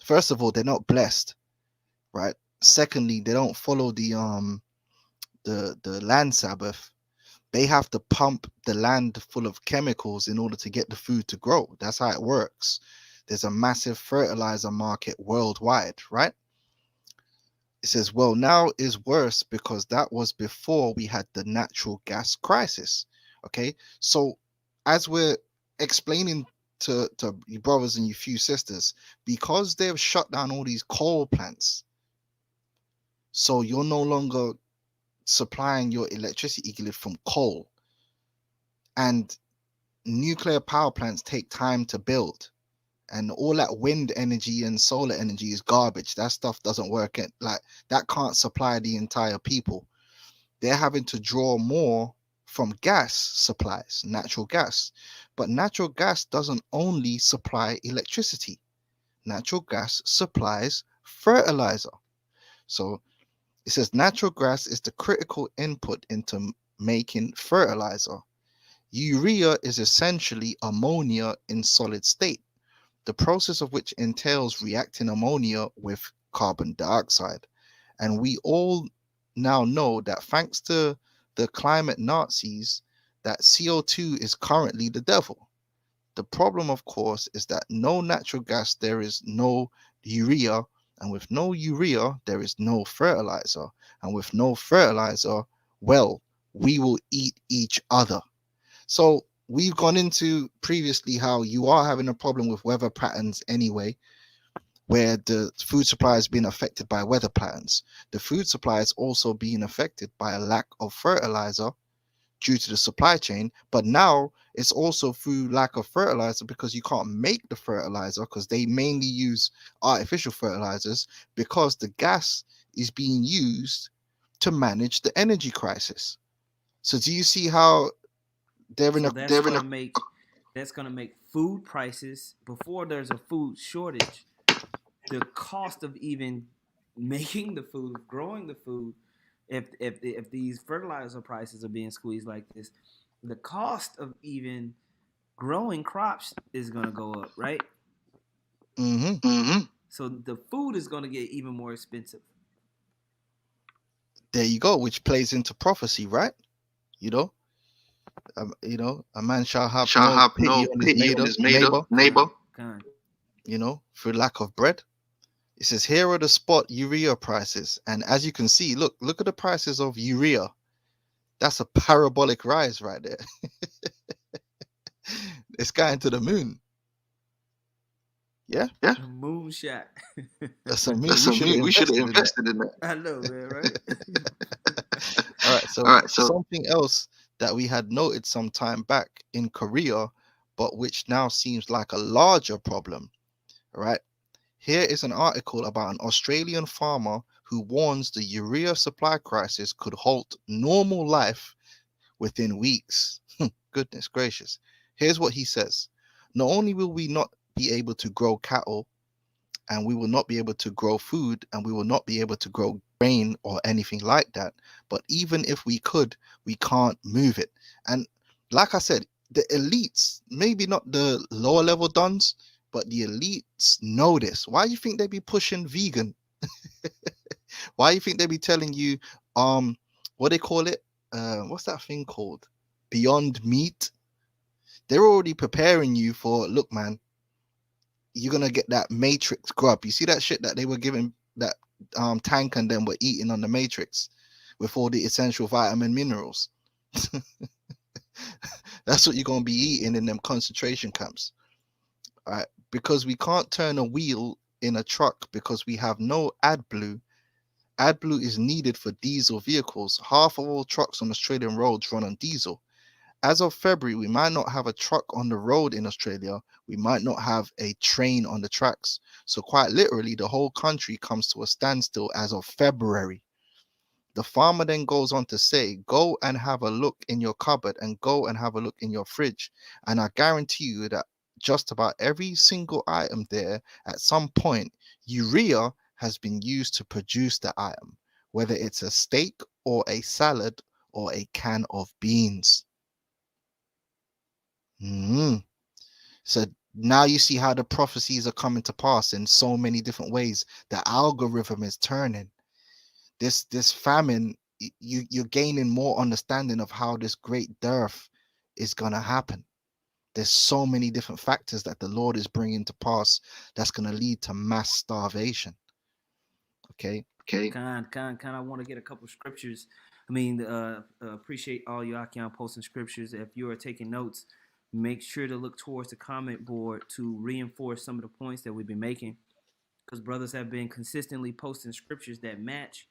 First of all, they're not blessed, right? Secondly, they don't follow the land Sabbath. They have to pump the land full of chemicals in order to get the food to grow. That's how it works. There's a massive fertilizer market worldwide, right? It says, well, now is worse because that was before we had the natural gas crisis. Okay, so as we're explaining to your brothers and your few sisters, because they've shut down all these coal plants, so you're no longer supplying your electricity grid from coal, and nuclear power plants take time to build, and all that wind energy and solar energy is garbage. That stuff doesn't work. That can't supply the entire people. They're having to draw more from gas supplies, natural gas. But natural gas doesn't only supply electricity. Natural gas supplies fertilizer. So it says natural gas is the critical input into making fertilizer. Urea is essentially ammonia in solid state, the process of which entails reacting ammonia with carbon dioxide. And we all now know that thanks to the climate Nazis, that CO2 is currently the devil. The problem, of course, is that no natural gas, there is no urea, and with no urea, there is no fertilizer. And with no fertilizer, well, we will eat each other. So we've gone into previously how you are having a problem with weather patterns anyway, where the food supply is being affected by weather patterns. The food supply is also being affected by a lack of fertilizer due to the supply chain. But now it's also through lack of fertilizer because you can't make the fertilizer, because they mainly use artificial fertilizers, because the gas is being used to manage the energy crisis. So do you see how they're in that's gonna make food prices, before there's a food shortage, the cost of even making the food, growing the food, if these fertilizer prices are being squeezed like this, the cost of even growing crops is gonna go up, right? So the food is gonna get even more expensive. There you go, which plays into prophecy, right? A man shall have no pity on his neighbor. For lack of bread. It says, here are the spot urea prices. And as you can see, look at the prices of urea. That's a parabolic rise right there. It's going to the moon. Yeah. A moon shot. That's a moon. We should have invested in that. I know, man, right? All right. So something else that we had noted some time back in Korea, but which now seems like a larger problem. All right. Here is an article about an Australian farmer who warns the urea supply crisis could halt normal life within weeks. Goodness gracious. Here's what he says. Not only will we not be able to grow cattle, and we will not be able to grow food, and we will not be able to grow grain or anything like that, but even if we could, we can't move it. And like I said, the elites, maybe not the lower level dons, but the elites know this. Why do you think they be pushing vegan? Why do you think they be telling you, what they call it? What's that thing called? Beyond Meat. They're already preparing you for, look, man, you're gonna get that Matrix grub. You see that shit that they were giving, that Tank and them were eating on the Matrix with all the essential vitamin minerals. That's what you're gonna be eating in them concentration camps. All right, because we can't turn a wheel in a truck because we have no AdBlue. AdBlue is needed for diesel vehicles. Half of all trucks on Australian roads run on diesel. as of February, we might not have a truck on the road in Australia. We might not have a train on the tracks. So quite literally, the whole country comes to a standstill as of February. The farmer then goes on to say, go and have a look in your cupboard and go and have a look in your fridge. And I guarantee you that just about every single item there, at some point, urea has been used to produce the item, whether it's a steak or a salad or a can of beans. So now you see how the prophecies are coming to pass in so many different ways. The algorithm is turning. This famine, you're gaining more understanding of how this great dearth is gonna happen. There's so many different factors that the Lord is bringing to pass that's gonna lead to mass starvation. Okay. Kind. I want to get a couple scriptures. I mean, appreciate all you Akion posting scriptures. If you are taking notes, make sure to look towards the comment board to reinforce some of the points that we've been making, because brothers have been consistently posting scriptures that match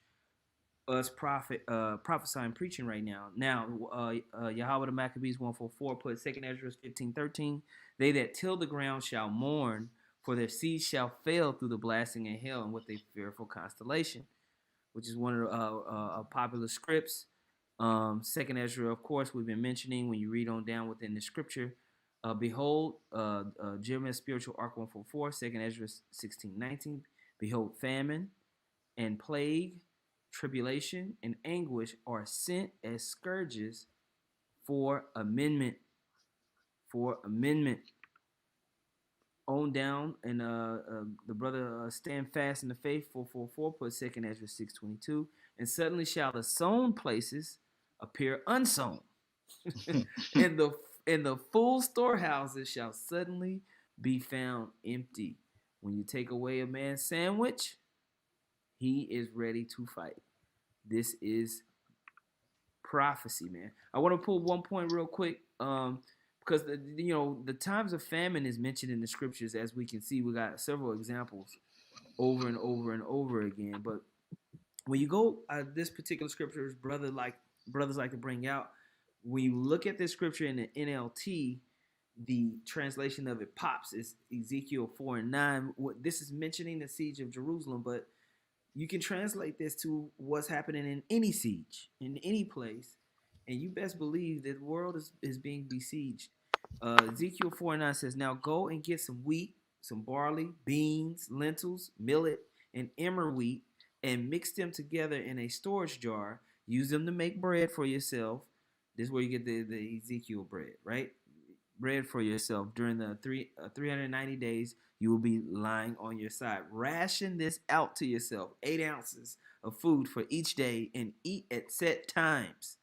us prophesying preaching right now. Now, Yahweh the Maccabees 144 put 2nd Ezra 15:13. They that till the ground shall mourn, for their seeds shall fail through the blasting and hail and with a fearful constellation, which is one of the popular scripts. 2nd Ezra, of course, we've been mentioning when you read on down within the scripture. Behold, Jeremiah's spiritual ark 144, 2nd Ezra 16:19. Behold, famine and plague, tribulation and anguish are sent as scourges for amendment. On down, and the brother stand fast in the faith 444 put 2nd Ezra 6:22. And suddenly shall the sown places appear unsown, and the full storehouses shall suddenly be found empty. When you take away a man's sandwich, he is ready to fight. This is prophecy, man. I want to pull one point real quick, because the times of famine is mentioned in the scriptures. As we can see, we got several examples over and over and over again. But when you go this particular scriptures, brothers like to bring out, when you look at this scripture in the NLT, the translation of it pops is Ezekiel 4:9. This is mentioning the siege of Jerusalem, but you can translate this to what's happening in any siege, in any place, and you best believe that the world is being besieged. Ezekiel 4:9 says, now go and get some wheat, some barley, beans, lentils, millet, and emmer wheat, and mix them together in a storage jar. Use them to make bread for yourself. This is where you get the Ezekiel bread, right? Bread for yourself. During the 390 days, you will be lying on your side. Ration this out to yourself, 8 ounces of food for each day, and eat at set times.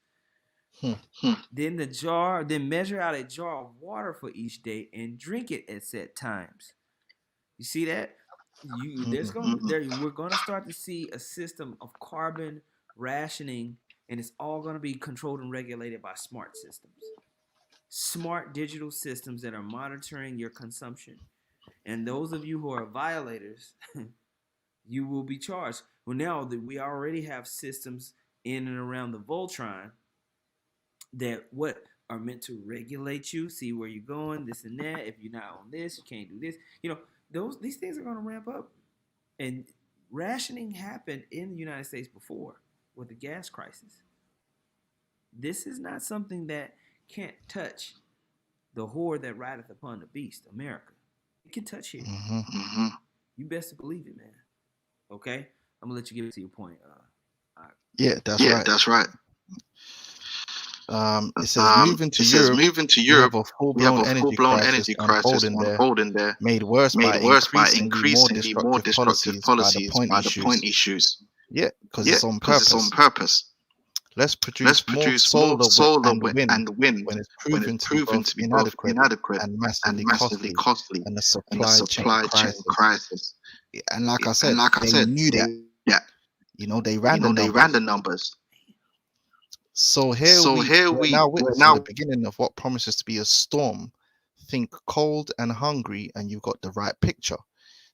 Then measure out a jar of water for each day and drink it at set times. You see that? We're going to start to see a system of carbon rationing, and it's all going to be controlled and regulated by smart systems. Smart digital systems that are monitoring your consumption. And those of you who are violators, you will be charged. Well, now that we already have systems in and around the Voltron that are meant to regulate you, see where you're going, this and that. If you're not on this, you can't do this. These things are going to ramp up. And rationing happened in the United States before with the gas crisis. This is not something that can't touch the horde that rideth upon the beast, America. It can touch here. You best believe it, man. Okay? I'm going to let you get to your point. Yeah, that's right. It says moving to Europe, you have a full-blown energy crisis unfolding there, made worse by increasingly more destructive policies by the point issues. Yeah, because it's on purpose. Let's produce more solar and wind when it's proven to be both inadequate and massively costly, and the supply chain crisis. Yeah, and like I said, they knew that. Yeah, they ran the numbers. So here we now witnessing the beginning of what promises to be a storm. Think cold and hungry, and you've got the right picture.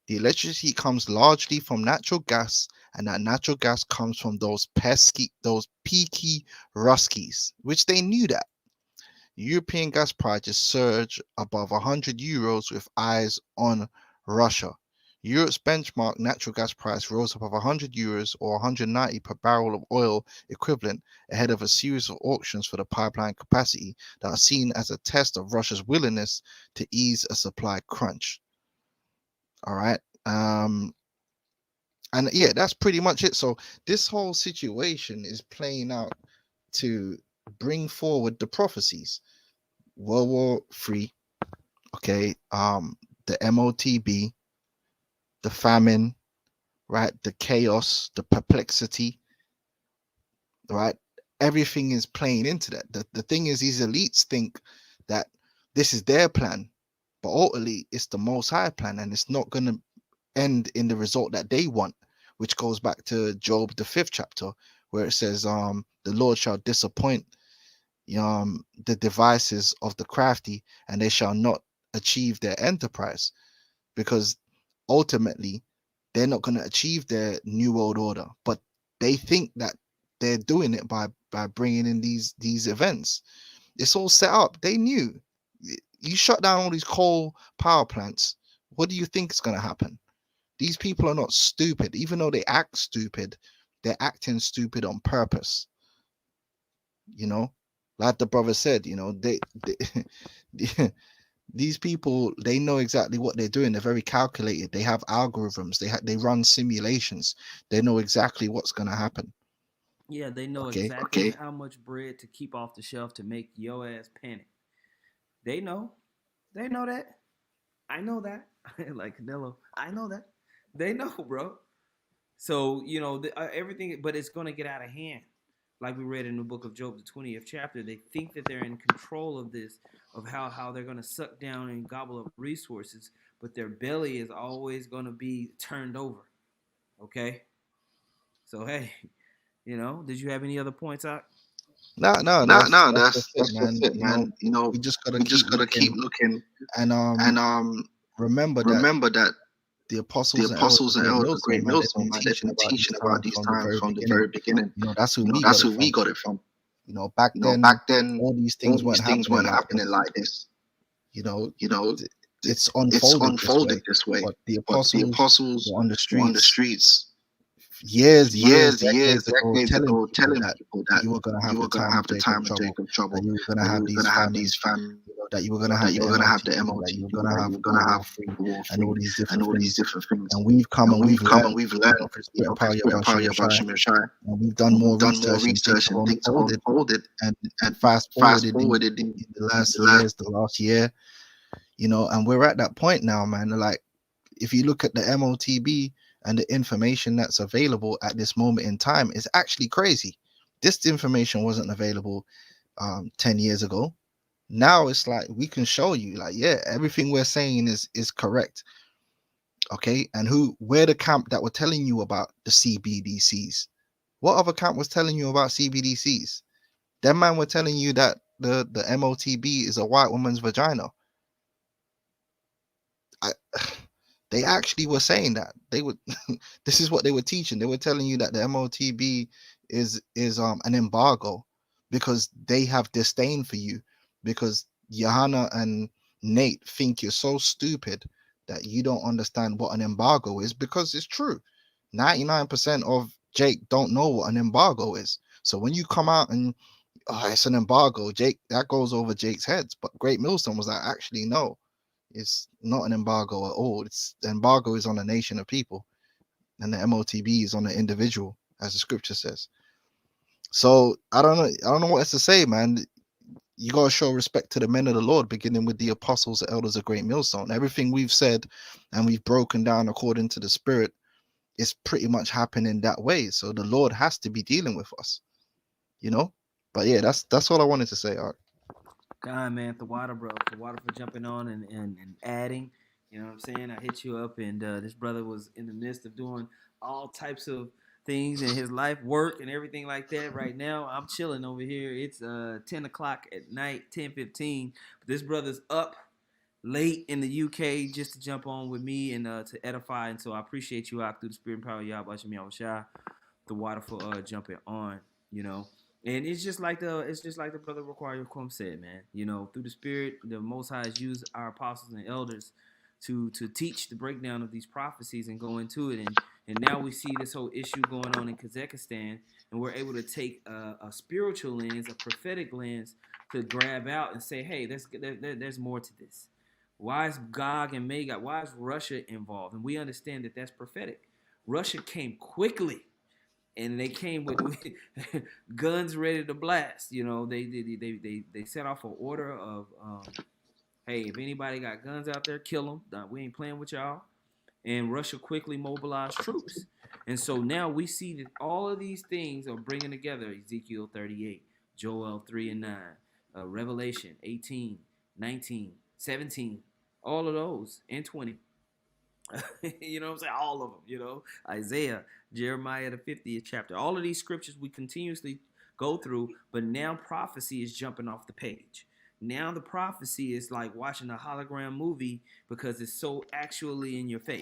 The electricity comes largely from natural gas, and that natural gas comes from those peaky Ruskies, which they knew that. European gas prices surge above 100 euros with eyes on Russia. Europe's benchmark natural gas price rose above 100 euros or 190 per barrel of oil equivalent ahead of a series of auctions for the pipeline capacity that are seen as a test of Russia's willingness to ease a supply crunch. All right. And yeah, that's pretty much it. So this whole situation is playing out to bring forward the prophecies. World War III, okay, the MOTB, the famine, right, the chaos, the perplexity, right? Everything is playing into that. The thing is, these elites think that this is their plan, but ultimately it's the Most High plan, and it's not going to end in the result that they want, which goes back to Job, the 5th chapter, where it says, the Lord shall disappoint the devices of the crafty, and they shall not achieve their enterprise, because ultimately they're not going to achieve their new world order, but they think that they're doing it by bringing in these events. It's all set up. They knew. You shut down all these coal power plants, what do you think is going to happen? These people are not stupid. Even though they act stupid, they're acting stupid on purpose. You know, like the brother said, you know, they these people, they know exactly what they're doing. They're very calculated. They have algorithms. They run simulations. They know exactly what's going to happen. Yeah, they know exactly how much bread to keep off the shelf to make your ass panic. They know. They know that. I know that. Like Canelo. I know that. They know, bro. So, you know, everything, but it's going to get out of hand. Like we read in the book of Job, the 20th chapter, they think that they're in control of this, of how they're going to suck down and gobble up resources, but their belly is always going to be turned over. Okay? So, hey, you know, did you have any other points out? No, No, that's just it, man. You know, we just gotta keep looking, and remember that the apostles and elders of Great Millstone, man, they've been teaching about these times from the very beginning. You know, that's who we got it from. You know, back then, all these things weren't happening like this. You know, it's unfolded this way. But the apostles were on the streets years, decades ago, telling people that you were going to have the time of Jacob trouble, that you were going to have these famine, that you were going to have the MOT, that you were going to have war and all these different things. And we've come and we've learned, you know, and we've done more research and things have unfolded, and fast forwarded in the last years, the last year, you know, and we're at that point now, man. Like, if you look at the MOTB and the information that's available at this moment in time, is actually crazy. This information wasn't available 10 years ago. Now it's like we can show you, like, yeah, everything we're saying is correct. Okay, and where the camp that were telling you about the CBDCs? What other camp was telling you about CBDCs? Them man were telling you that the MOTB is a white woman's vagina. They actually were saying that. They would this is what they were teaching. They were telling you that the MOTB is an embargo because they have disdain for you, because Johanna and Nate think you're so stupid that you don't understand what an embargo is, because it's true. 99% of Jake don't know what an embargo is. So when you come out and it's an embargo, Jake, that goes over Jake's heads. But Great Millstone was like, actually, no. It's not an embargo at all. The embargo is on a nation of people, and the MOTB is on an individual, as the scripture says. So I don't know what else to say, man. You gotta show respect to the men of the Lord, beginning with the apostles, the elders of Great Millstone. Everything we've said and we've broken down according to the Spirit is pretty much happening that way. So the Lord has to be dealing with us, you know. But yeah, that's all I wanted to say. All right. God, man, the water, bro. The water for jumping on and adding. You know what I'm saying? I hit you up, and this brother was in the midst of doing all types of things in his life, work, and everything like that. Right now, I'm chilling over here. It's 10 o'clock at night, 10:15. But this brother's up late in the UK just to jump on with me and to edify. And so I appreciate you out through the spirit and power of Yahweh Shem Yahushua, the water for jumping on, you know. And it's just like the brother Require Quum said, man. You know, through the Spirit, the Most High has used our apostles and elders to teach the breakdown of these prophecies and go into it. And now we see this whole issue going on in Kazakhstan, and we're able to take a spiritual lens, a prophetic lens, to grab out and say, hey, there's more to this. Why is Gog and Magog? Why is Russia involved? And we understand that that's prophetic. Russia came quickly. And they came with guns ready to blast. You know, they set off an order of, hey, if anybody got guns out there, kill them. We ain't playing with y'all. And Russia quickly mobilized troops. And so now we see that all of these things are bringing together Ezekiel 38, Joel 3 and 9, Revelation 18, 19, 17, all of those, and 20. You know what I'm saying? All of them, you know. Isaiah, Jeremiah, the 50th chapter. All of these scriptures we continuously go through, but now prophecy is jumping off the page. Now the prophecy is like watching a hologram movie because it's so actually in your face.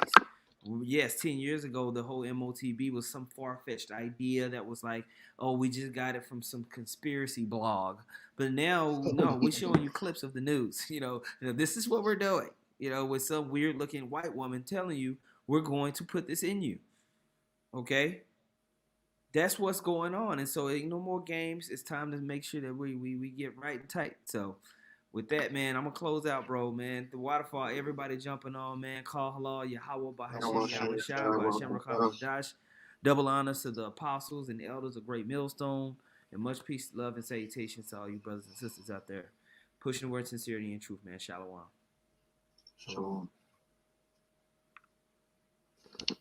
Yes, 10 years ago, the whole MOTB was some far-fetched idea that was like, oh, we just got it from some conspiracy blog. But now, no, we're showing you clips of the news. You know, this is what we're doing. You know, with some weird looking white woman telling you, we're going to put this in you. Okay? That's what's going on. And so ain't no more games. It's time to make sure that we get right and tight. So with that, man, I'm going to close out, bro, man. The waterfall, everybody jumping on, man. Call halal, Yahweh, Bahashem, Yahweh Shai, Bahashem, Rakam, Dash. Double honors to the apostles and the elders of Great Millstone. And much peace, love, and salutations to all you brothers and sisters out there. Pushing the word sincerity and truth, man. Shalom. Shalom.